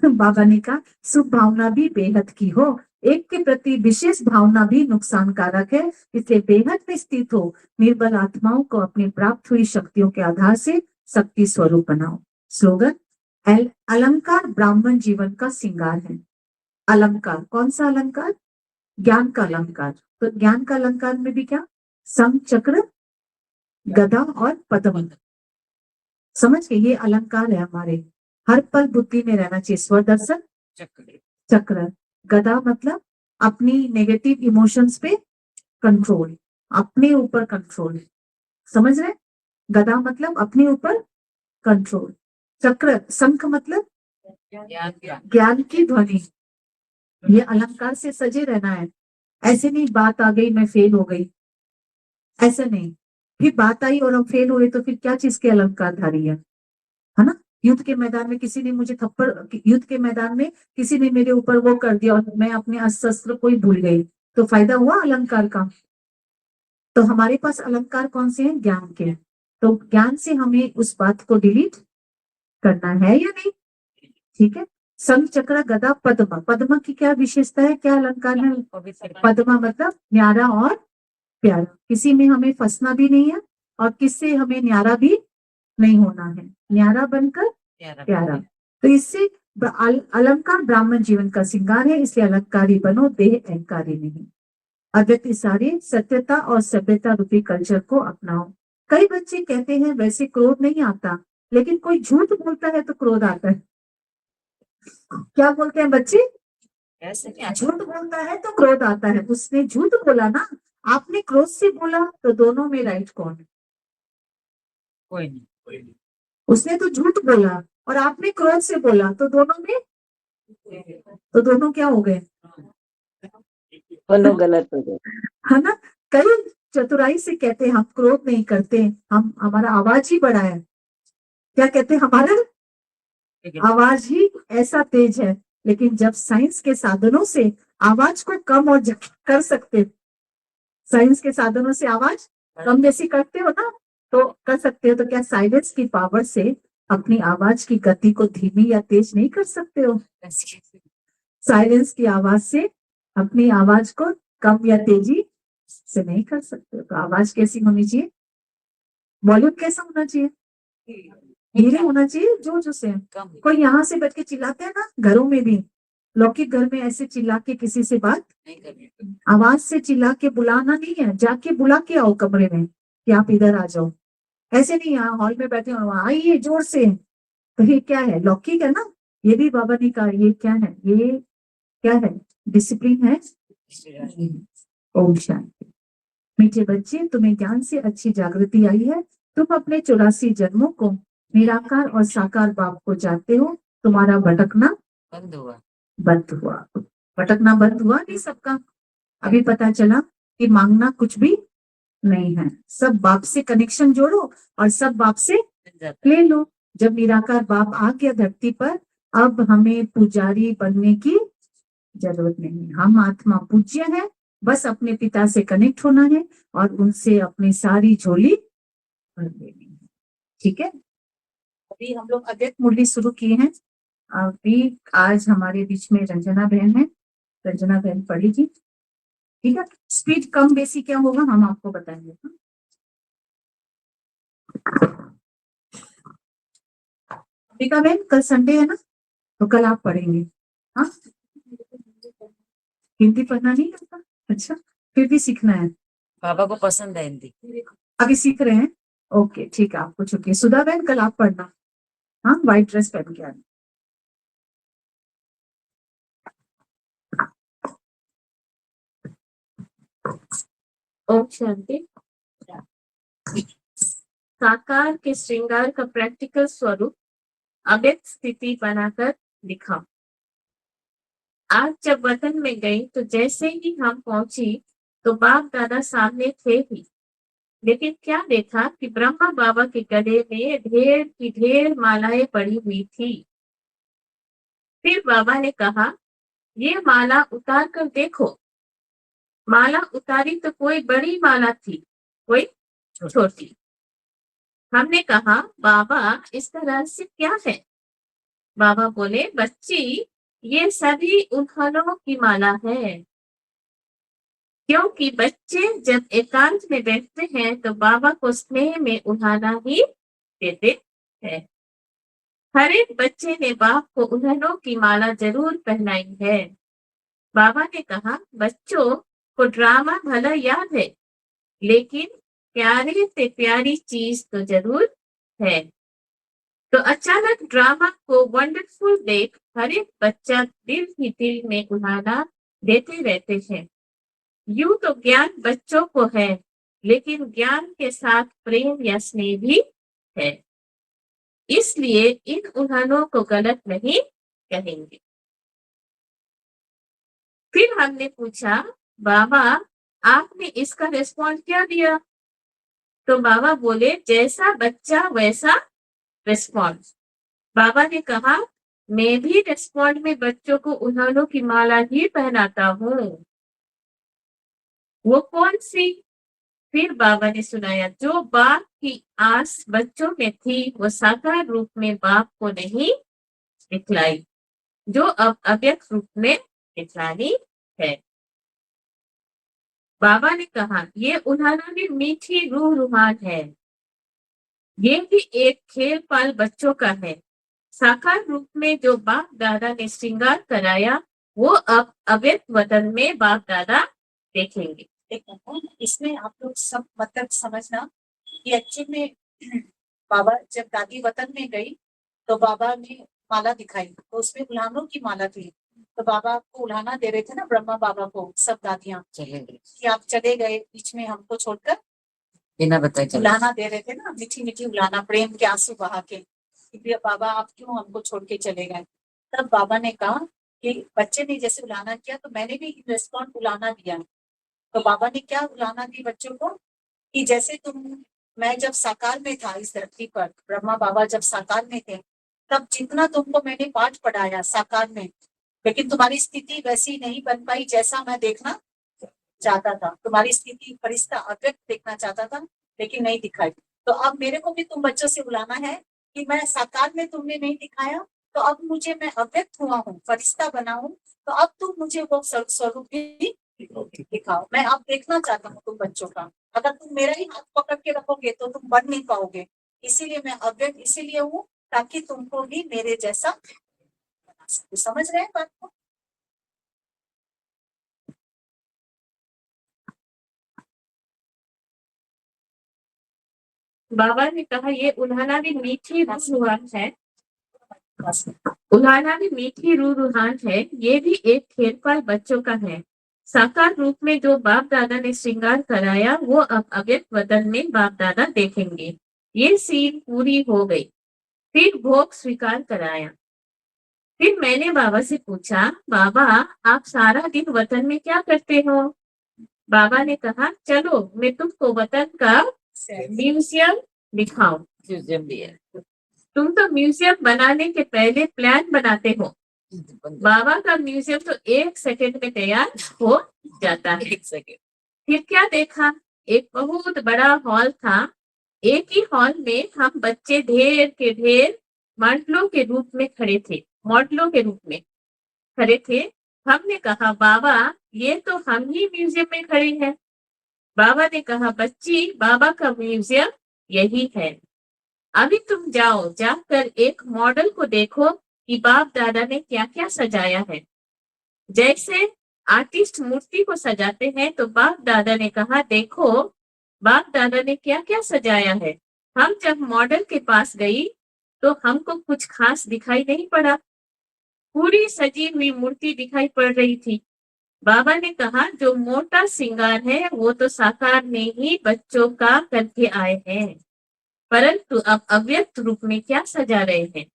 A: बाबा ने कहा शुभ भावना भी बेहद की हो, एक के प्रति विशेष भावना भी नुकसानकारक है, इसलिए बेहद में स्थित हो निर्बल आत्माओं को अपनी प्राप्त हुई शक्तियों के आधार से शक्ति स्वरूप बनाओ। स्लोगन, अलंकार ब्राह्मण जीवन का श्रृंगार है। अलंकार, कौन सा अलंकार? ज्ञान का अलंकार। तो ज्ञान का अलंकार में भी क्या, शंख चक्र गदा और पद्म, समझ के ये अलंकार है हमारे। हर पल बुद्धि में रहना चाहिए स्वदर्शन चक्र। गदा मतलब अपनी नेगेटिव इमोशंस पे कंट्रोल, अपने ऊपर कंट्रोल, समझ रहे? गदा मतलब अपने ऊपर कंट्रोल। चक्र, शंख मतलब
B: ज्ञान ज्ञान
A: ज्ञान की ध्वनि। ये अलंकार से सजे रहना है। ऐसे नहीं बात आ गई मैं फेल हो गई, ऐसे नहीं। फिर बात आई और हम फेल हुए तो फिर क्या चीज के अलंकारधारी है ना? युद्ध के मैदान में किसी ने मुझे थप्पड़, युद्ध के मैदान में किसी ने मेरे ऊपर वो कर दिया और मैं अपने अस्त्र शस्त्र को ही भूल गई, तो फायदा हुआ अलंकार का? तो हमारे पास अलंकार कौन से हैं? ज्ञान के। तो ज्ञान से हमें उस बात को डिलीट करना है या नहीं? ठीक है। शंख चक्र गदा पद्म, पद्म की क्या विशेषता है, क्या अलंकार है?
B: पवित्र
A: पद्मा मतलब न्यारा और प्यारा, किसी में हमें फंसना भी नहीं है और किससे हमें न्यारा भी नहीं होना है, न्यारा बनकर
B: प्यारा
A: प्यारा। तो इससे अलंकार ब्राह्मण जीवन का श्रृंगार है, इसलिए अलंकारी बनो, देह अहंकारी नहीं। अद्वितीय सारी सत्यता और सभ्यता रूपी कल्चर को अपनाओ। कई बच्चे कहते हैं वैसे क्रोध नहीं आता, लेकिन कोई झूठ बोलता है तो क्रोध आता है। क्या बोलते हैं बच्चे?
B: ऐसे क्या
A: झूठ बोलता है तो क्रोध आता है। उसने झूठ बोला ना, आपने क्रोध से बोला, तो दोनों में राइट कौन है?
B: कोई नहीं
A: उसने तो झूठ बोला और आपने क्रोध से बोला, तो दोनों में, तो दोनों क्या हो गए?
C: दोनों गलत हो गए।
A: है ना? कई चतुराई से कहते हैं हम क्रोध नहीं करते, हम हमारा आवाज ही बड़ा है। क्या कहते हैं? हमारा आवाज ही ऐसा तेज है। लेकिन जब साइंस के साधनों से आवाज को कम और कर सकते, साइंस के साधनों से आवाज कम बेसी करते हो ना, तो कर सकते हो, तो क्या साइलेंस की पावर से अपनी आवाज की गति को धीमी या तेज नहीं कर सकते हो? साइलेंस की आवाज से अपनी आवाज को कम या तेजी से नहीं कर सकते हो। तो आवाज कैसी होनी चाहिए? वॉल्यूम कैसा होना चाहिए? धीरे होना चाहिए, जोर जोर से।
B: कम
A: कोई यहाँ से बैठ के चिल्लाते हैं ना, घरों में भी, लौकिक घर में ऐसे चिल्ला के किसी से बात,
B: नहीं करनी
A: आवाज से चिल्ला के बुलाना नहीं है, जाके बुला के आओ कमरे में कि आप इधर आ जाओ। ऐसे नहीं यहाँ हॉल में बैठे हो आइए जोर से, तो ये क्या है? लौकिक है ना? ये भी बाबा ने कहा ये क्या है, ये क्या है? डिसिप्लिन है। ओम शांति। मीठे बच्चे, तुम्हें ज्ञान से अच्छी जागृति आई है। तुम अपने 84 जन्मों को निराकार और साकार बाप को जानते हो। तुम्हारा भटकना
B: बंद हुआ
A: बंद हुआ। भटकना बंद हुआ नहीं सबका। अभी पता चला कि मांगना कुछ भी नहीं है, सब बाप से कनेक्शन जोड़ो और सब बाप से
B: बन जाता
A: ले लो। जब निराकार बाप आ गया धरती पर, अब हमें पुजारी बनने की जरूरत नहीं। हम आत्मा पूज्य है, बस अपने पिता से कनेक्ट होना है और उनसे अपनी सारी झोली भर लेनी है। ठीक है। अभी हम लोग अद्वैत मुरली शुरू किए हैं। अभी आज हमारे बीच में रंजना बहन है, रंजना बहन पढ़ेगी। ठीक है। स्पीड कम बेसी क्या होगा हम आपको बताएंगे। अम्बिका बहन कल संडे है ना, तो कल आप पढ़ेंगे। हाँ, हिंदी पढ़ना नहीं आता? अच्छा, फिर भी सीखना है।
B: बाबा को पसंद है हिंदी।
A: अभी सीख रहे हैं? ओके ठीक है, आपको छुट्टी। सुधा बहन कल आप पढ़ना। हाँ, व्हाइट ड्रेस पहन के आना। ओम शांति। साकार के श्रृंगार का प्रैक्टिकल स्वरूप अव्यक्त स्थिति बनाकर दिखा। आज जब वतन में गई तो जैसे ही हम पहुंची तो बाप दादा सामने थे ही, लेकिन क्या देखा कि ब्रह्मा बाबा के गले में ढेर की ढेर मालाएं पड़ी हुई थी। फिर बाबा ने कहा, ये माला उतार कर देखो। माला उतारी तो कोई बड़ी माला थी, कोई छोटी। हमने कहा, बाबा इसका रहस्य क्या है? बाबा बोले, बच्ची ये सभी उल्हानों की माला है, क्योंकि बच्चे जब एकांत में बैठते हैं तो बाबा को स्नेह में उल्हाना ही देते हैं। हर एक बच्चे ने बाप को उल्हानों की माला जरूर पहनाई है। बाबा ने कहा, बच्चों को ड्रामा भला याद है, लेकिन प्यारे से प्यारी चीज तो जरूर है।
D: तो अचानक ड्रामा को वंडरफुल देख हर एक बच्चा दिल ही दिल में उड़ाना देते रहते हैं। यूं तो ज्ञान बच्चों को है, लेकिन ज्ञान के साथ प्रेम या स्नेह भी है। इसलिए इन उन्हानों को गलत नहीं कहेंगे। फिर हमने पूछा, बाबा आपने इसका रिस्पॉन्स क्या दिया? तो बाबा बोले, जैसा बच्चा वैसा रिस्पॉन्स। बाबा ने कहा, मैं भी रिस्पॉन्ड में बच्चों को उन्हानों की माला ही पहनाता हूँ। वो कौन सी? फिर बाबा ने सुनाया, जो बाप की आस बच्चों में थी वो साकार रूप में बाप को नहीं दिखलाई, जो अब अव्यक्त रूप में दिखलानी है। बाबा ने कहा, ये उन्हाना भी मीठी रूह रूहान है। ये भी एक खेल पाल बच्चों का है। साकार रूप में जो बाप दादा ने श्रृंगार कराया वो अब अव्यक्त वतन में बाप दादा देखेंगे।
A: देखो इसमें आप लोग सब मतलब समझना कि एक्चुअली में बाबा जब दादी वतन में गई तो बाबा ने माला दिखाई, तो उसमें उल्हानों की माला थी। तो बाबा को उल्हाना दे रहे थे ना, ब्रह्मा बाबा को सब दादियां,
B: चले गए
A: कि आप चले गए बीच में हमको छोड़कर,
B: बिना बताए चले
A: उल्हाना दे रहे थे ना, मीठी मीठी उल्हाना, प्रेम के आंसू बहा के, कि बाबा आप क्यों हमको छोड़ के चले गए। तब बाबा ने कहा कि बच्चे ने जैसे उल्हाना किया तो मैंने भी रिस्पॉन्ड उल्हाना दिया। तो बाबा ने क्या उल्हाना दी बच्चों को, कि जैसे मैं जब साकार में था इस धरती पर, ब्रह्मा बाबा जब साकार में थे, तब जितना तुमको मैंने पाठ पढ़ाया साकार में, लेकिन तुम्हारी स्थिति वैसी नहीं बन पाई जैसा मैं देखना चाहता था। तुम्हारी स्थिति फरिश्ता अव्यक्त देखना चाहता था, लेकिन नहीं दिखाई। तो अब मेरे को भी तुम बच्चों से बुलाना है कि मैं साकार में तुमने नहीं दिखाया, तो अब मुझे, मैं अव्यक्त हुआ हूँ, फरिश्ता बना हूँ, तो अब तुम मुझे वो स्वरूप भी दिखाओ। मैं अब देखना चाहता हूँ तुम बच्चों का। अगर तुम मेरा ही हाथ पकड़ के रखोगे तो तुम बन नहीं पाओगे। इसीलिए मैं अव्यक्त इसीलिए हूँ ताकि तुमको भी मेरे जैसा बना सकूं। समझ रहे हैं बात को?
D: बाबा ने कहा, ये उल्हाना भी मीठी रूह रूहान है। उल्हाना भी मीठी रूह रूहान है। ये भी एक खेल बच्चों का है। साकार रूप में जो बाप दादा ने श्रृंगार कराया वो अब अव्यक्त वतन में बाप दादा देखेंगे। ये सीन पूरी हो गई। फिर भोग स्वीकार कराया। फिर मैंने बाबा से पूछा, बाबा आप सारा दिन वतन में क्या करते हो? बाबा ने कहा, चलो मैं तुमको वतन का म्यूजियम दिखाऊं।
B: म्यूजियम भी है
D: तुम तो म्यूजियम बनाने के पहले प्लान बनाते हो। बाबा का म्यूजियम तो 1 सेकंड में तैयार हो जाता है।
B: 1 सेकंड।
D: फिर क्या देखा, एक बहुत बड़ा हॉल था। एक ही हॉल में हम बच्चे ढेर के ढेर मॉडलों के रूप में खड़े थे। मॉडलों के रूप में खड़े थे। हमने कहा, बाबा ये तो हम ही म्यूजियम में खड़े हैं। बाबा ने कहा, बच्ची बाबा का म्यूजियम यही है। अभी तुम जाओ, जाकर एक मॉडल को देखो कि बाप दादा ने क्या क्या सजाया है। जैसे आर्टिस्ट मूर्ति को सजाते हैं, तो बाप दादा ने कहा, देखो बाप दादा ने क्या क्या सजाया है। हम जब मॉडल के पास गई तो हमको कुछ खास दिखाई नहीं पड़ा। पूरी सजी हुई मूर्ति दिखाई पड़ रही थी। बाबा ने कहा, जो मोटा श्रृंगार है वो तो साकार में ही बच्चों का करके आए हैं, परंतु अब अव्यक्त रूप में क्या सजा रहे हैं।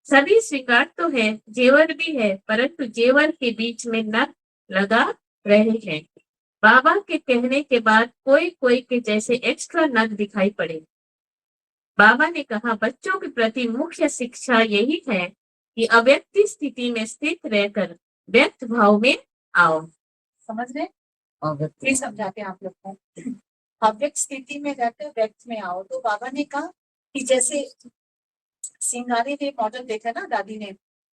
D: सभी श्रृंगार तो है, जेवर भी है, परंतु जेवर के बीच में नग लगा रहे हैं। बाबा के कहने के बाद कोई कोई के जैसे एक्स्ट्रा नग दिखाई पड़े। बाबा ने कहा, बच्चों के प्रति मुख्य शिक्षा यही है कि अव्यक्त स्थिति में स्थित रहकर व्यक्त भाव में आओ। समझ रहे? फिर समझाते हैं आप लोग को। अव्यक्त स्थिति में रहकर व्यक्त में आओ। तो बाबा ने कहा कि जैसे सिंगारे ने मॉडल देखा ना दादी ने,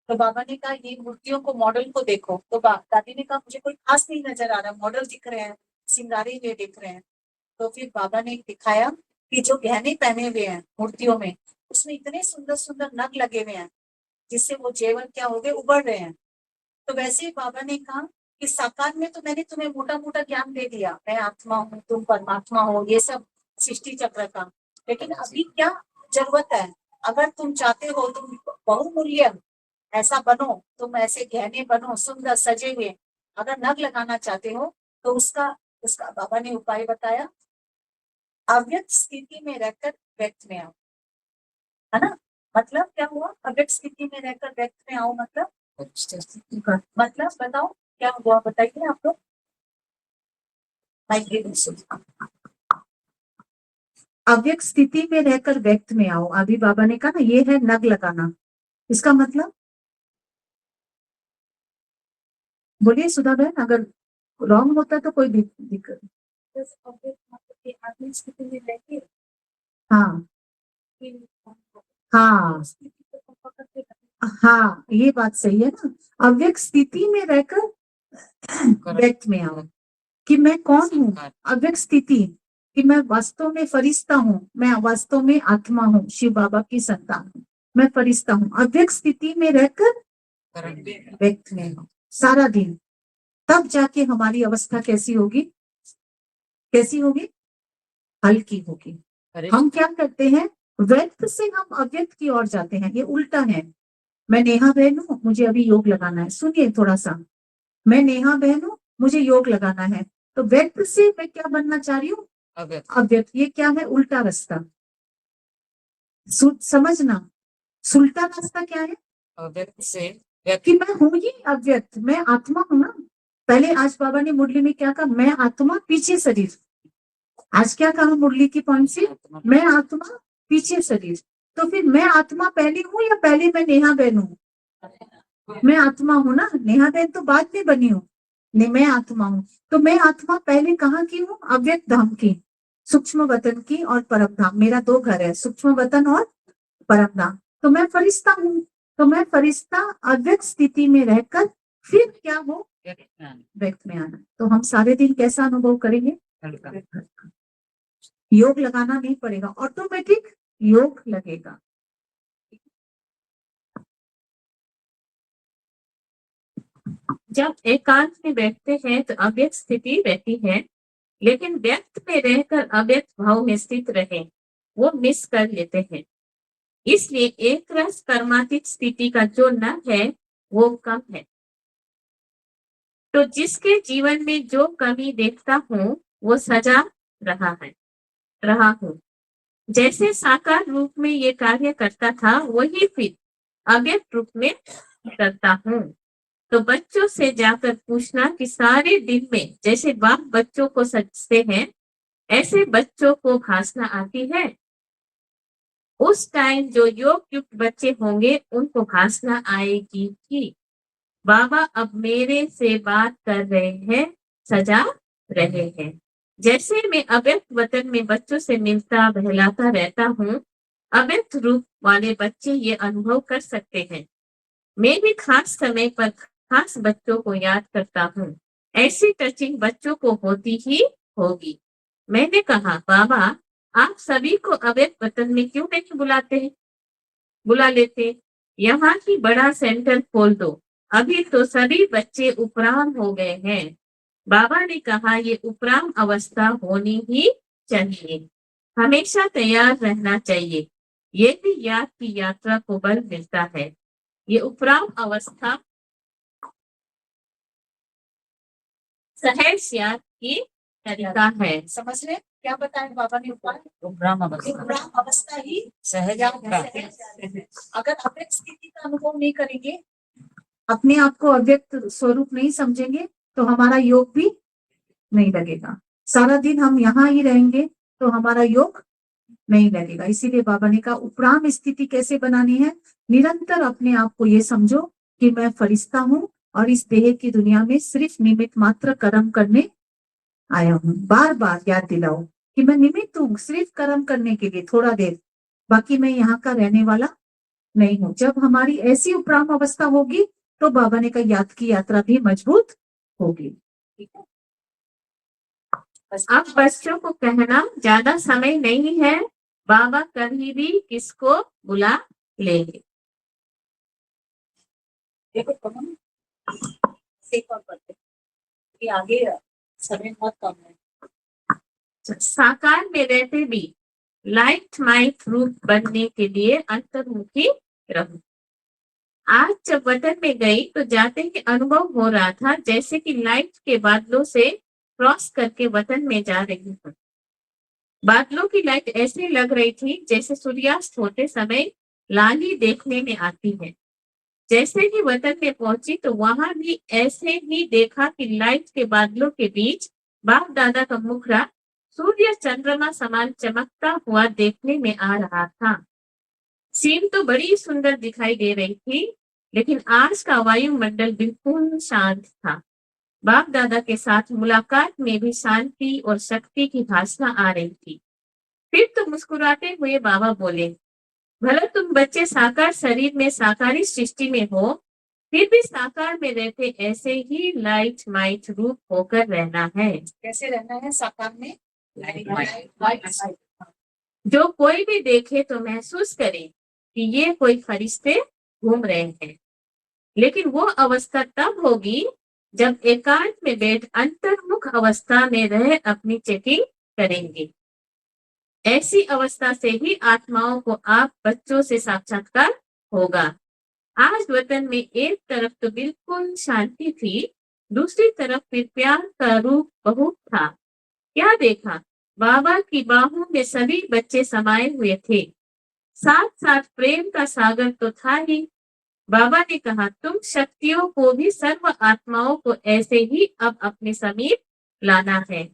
D: तो बाबा ने कहा ये मूर्तियों को, मॉडल को देखो। तो दादी ने कहा मुझे कोई खास नहीं नजर आ रहा, मॉडल दिख रहे हैं, सिंगारे हुए दिख रहे हैं। तो फिर बाबा ने दिखाया कि जो गहने पहने हुए हैं मूर्तियों में, उसमें इतने सुंदर सुंदर नग लगे हुए हैं जिससे वो जेवर क्या हो गए, उभर रहे हैं। तो वैसे ही बाबा ने कहा कि साकार में तो मैंने तुम्हें मोटा मोटा ज्ञान दे दिया, मैं आत्मा हूँ, तुम परमात्मा हो, ये सब सृष्टि चक्र का, लेकिन अभी क्या जरूरत है
A: अगर तुम चाहते हो तुम बहुमूल्य ऐसा बनो, तुम ऐसे गहने बनो, सुंदर सजे हुए, अगर नग लगाना चाहते हो तो उसका उसका बाबा ने उपाय बताया, अव्यक्त स्थिति में रहकर व्यक्त में आओ, है ना। मतलब क्या हुआ, अव्यक्त स्थिति में रहकर व्यक्त में आओ मतलब मतलब बताओ क्या हुआ, बताइए आप लोग। अव्यक्त स्थिति में रहकर व्यक्त में आओ, अभी बाबा ने कहा ना ये है नग लगाना, इसका मतलब बोलिए सुधा बहन, अगर रॉन्ग होता तो कोई दिक्कत। स्थिति में रहकर, हाँ हाँ हाँ, ये बात सही है ना, अव्यक्त स्थिति में रहकर व्यक्त में आओ कि मैं कौन हूँ, अव्यक्त स्थिति कि मैं वास्तव में फरिश्ता हूँ, मैं वास्तव में आत्मा हूँ, शिव बाबा की संतान हूँ, मैं फरिश्ता हूँ, अव्यक्त स्थिति में रहकर व्यक्त में हूँ सारा दिन, तब जाके हमारी अवस्था कैसी होगी, कैसी होगी, हल्की होगी। हम क्या करते हैं, व्यक्त से हम अव्यक्त की ओर जाते हैं, ये उल्टा है। मैं नेहा बहन हूँ, मुझे अभी योग लगाना है, सुनिए थोड़ा सा, मैं नेहा बहन हूँ, मुझे योग लगाना है, तो व्यक्त से मैं क्या बनना चाह रही हूँ, अव्यक्त। ये क्या है, उल्टा रास्ता, समझना, उल्टा रास्ता क्या है,
B: अव्यक्त से
A: कि मैं हूँ ही अव्यक्त, मैं आत्मा हूँ ना। पहले आज बाबा ने मुरली में क्या कहा, मैं आत्मा पीछे शरीर, आज क्या कहा मुरली की पॉइंट से, मैं आत्मा पीछे शरीर, तो फिर मैं आत्मा पहले हूँ या पहले मैं नेहा बहन हूँ, मैं आत्मा हूँ ना, नेहा बहन तो बाद में बनी हूँ, नहीं मैं आत्मा हूँ, तो मैं आत्मा पहले कहाँ की हूँ, अव्यक्त धाम की, सूक्ष्म वतन की और परम धाम, मेरा दो घर है, सूक्ष्म वतन और परम धाम, तो मैं फरिश्ता हूँ, तो मैं फरिश्ता अव्यक्त स्थिति में रहकर फिर क्या हो, व्यक्त में आना, तो हम सारे दिन कैसा अनुभव करेंगे, योग लगाना नहीं पड़ेगा, ऑटोमेटिक योग लगेगा।
D: जब एकांत में बैठते हैं तो अव्यक्त स्थिति रहती है, लेकिन व्यक्त में रहकर अव्यक्त भाव में स्थित रहे वो मिस कर लेते हैं। इसलिए एक रस परमातीत स्थिति का जो न है वो कम है। तो जिसके जीवन में जो कमी देखता हूँ वो सजा रहा हूँ, जैसे साकार रूप में ये कार्य करता था वही फिर अव्यक्त रूप में करता हूँ। तो बच्चों से जाकर पूछना कि सारे दिन में जैसे बाप बच्चों को सजते हैं ऐसे बच्चों को भाषना आती है, उस टाइम जो योग युक्त बच्चे होंगे उनको भाषना आएगी कि बाबा अब मेरे से बात कर रहे हैं, सजा रहे हैं। जैसे मैं अव्यक्त वतन में बच्चों से मिलता बहलाता रहता हूँ, अव्यक्त रूप वाले बच्चे ये अनुभव कर सकते हैं। मैं भी खास समय पर खास बच्चों को याद करता हूँ, ऐसी टचिंग बच्चों को होती ही होगी। मैंने कहा बाबा आप सभी को अव्यक्त वतन में क्यों नहीं बुला लेते, यहाँ की बड़ा सेंटर खोल दो, अभी तो सभी बच्चे उपराम हो गए हैं। बाबा ने कहा ये उपराम अवस्था होनी ही चाहिए, हमेशा तैयार रहना चाहिए, ये भी याद की यात्रा को बल मिलता है। ये उपराम अवस्था सहज याद की तरीका है।
A: समझ रहे क्या बताया बाबा ने उपाय,
B: उपराम अवस्था,
A: उपराम अवस्था ही
B: सहज
A: है। अगर अव्यक्त स्थिति का अनुभव नहीं करेंगे, अपने आप को अव्यक्त स्वरूप नहीं समझेंगे, तो हमारा योग भी नहीं लगेगा, सारा दिन हम यहाँ ही रहेंगे तो हमारा योग नहीं लगेगा। इसीलिए बाबा ने कहा उपराम स्थिति कैसे बनानी है, निरंतर अपने आप को ये समझो कि मैं फरिश्ता हूँ और इस देह की दुनिया में सिर्फ निमित्त मात्र कर्म करने आया हूँ। बार बार याद दिलाओ कि मैं निमित्त हूँ सिर्फ कर्म करने के लिए थोड़ा देर, बाकी मैं यहाँ का रहने वाला नहीं हूँ। जब हमारी ऐसी उपराम अवस्था होगी तो बाबा ने कहा याद की यात्रा भी मजबूत होगी। ठीक है,
D: अब बच्चों को कहना ज्यादा समय नहीं है, बाबा कभी भी किसको बुला लेंगे।
A: देखो कमन एक और पढ़ते कि आगे समय बहुत कम है।
D: साकार में रहते भी लाइट माइट रूप बनने के लिए अंतर्मुखी रहूं। आज जब वतन में गई तो जाते ही अनुभव हो रहा था जैसे कि लाइट के बादलों से क्रॉस करके वतन में जा रही हूँ। बादलों की लाइट ऐसे लग रही थी जैसे सूर्यास्त होते समय लाली देखने में आती है। जैसे ही वतन में पहुंची तो वहां भी ऐसे ही देखा कि लाइट के बादलों के बीच बाप दादा का मुखड़ा सूर्य चंद्रमा समान चमकता हुआ देखने में आ रहा था। सीन तो बड़ी सुंदर दिखाई दे रही थी, लेकिन आज का वायुमंडल बिल्कुल शांत था। बाप दादा के साथ मुलाकात में भी शांति और शक्ति की भाषा आ रही थी। फिर तो मुस्कुराते हुए बाबा बोले, भला तुम बच्चे साकार शरीर में साकारी सृष्टि में हो, फिर भी साकार में रहते ऐसे ही लाइट माइट रूप होकर रहना है।
A: कैसे रहना है साकार में?
B: लाइट
D: जो कोई भी देखे तो महसूस करे कि ये कोई फरिश्ते घूम रहे हैं। लेकिन वो अवस्था तब होगी जब एकांत में बैठ अंतर्मुख अवस्था में रह अपनी चेकिंग करेंगे। ऐसी अवस्था से ही आत्माओं को आप बच्चों से साक्षात्कार होगा। आज वतन में एक तरफ तो बिल्कुल शांति थी, दूसरी तरफ फिर प्यार का रूप बहुत था। क्या देखा, बाबा की बाहों में सभी बच्चे समाये हुए थे। साथ साथ प्रेम का सागर तो था ही। बाबा ने कहा, तुम शक्तियों को भी सर्व आत्माओं को ऐसे ही अब अपने समीप लाना है।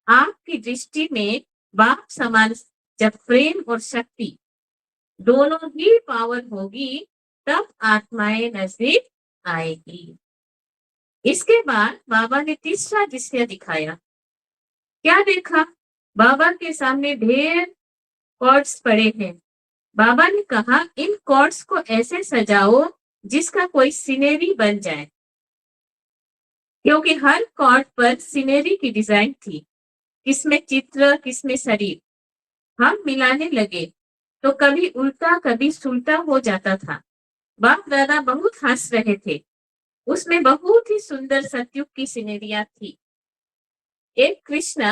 D: आपकी दृष्टि में बाप समान जब प्रेम और शक्ति दोनों ही पावर होगी तब आत्माएं नजदीक आएगी। इसके बाद बाबा ने तीसरा दृश्य दिखाया। क्या देखा, बाबा के सामने ढेर कॉर्ड्स पड़े हैं। बाबा ने कहा, इन कॉर्ड्स को ऐसे सजाओ जिसका कोई सीनरी बन जाए। क्योंकि हर कॉर्ड पर सीनरी की डिजाइन थी, किसमें चित्र किसमें शरीर। हम मिलाने लगे तो कभी उल्टा कभी सुलटा हो जाता था। बाप दादा बहुत हंस रहे थे। उसमें बहुत ही सुंदर सतयुग की सीनरियां थी। एक कृष्ण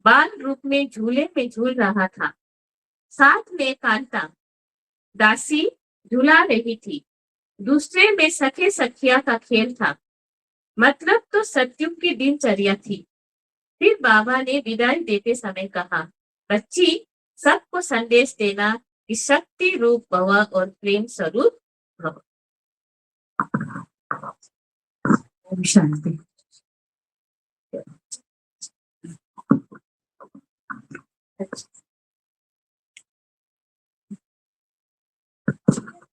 D: बाल रूप में झूले में झूल रहा था, साथ में कांता दासी झूला रही थी, दूसरे में सखे सखिया का खेल था। मतलब तो सतयुग की दिनचर्या थी। फिर बाबा ने विदाई देते समय कहा, बच्ची, सबको संदेश देना कि शक्ति रूप भव और प्रेम स्वरूप भव।
A: ओम शांति।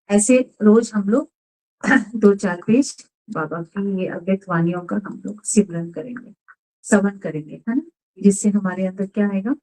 A: ऐसे रोज हम लोग 2-4 पेज बाबा की ये अव्यक्त वाणियों का हम लोग सिमरन करेंगे, श्रवण करेंगे, है ना, जिससे हमारे अंदर क्या आएगा,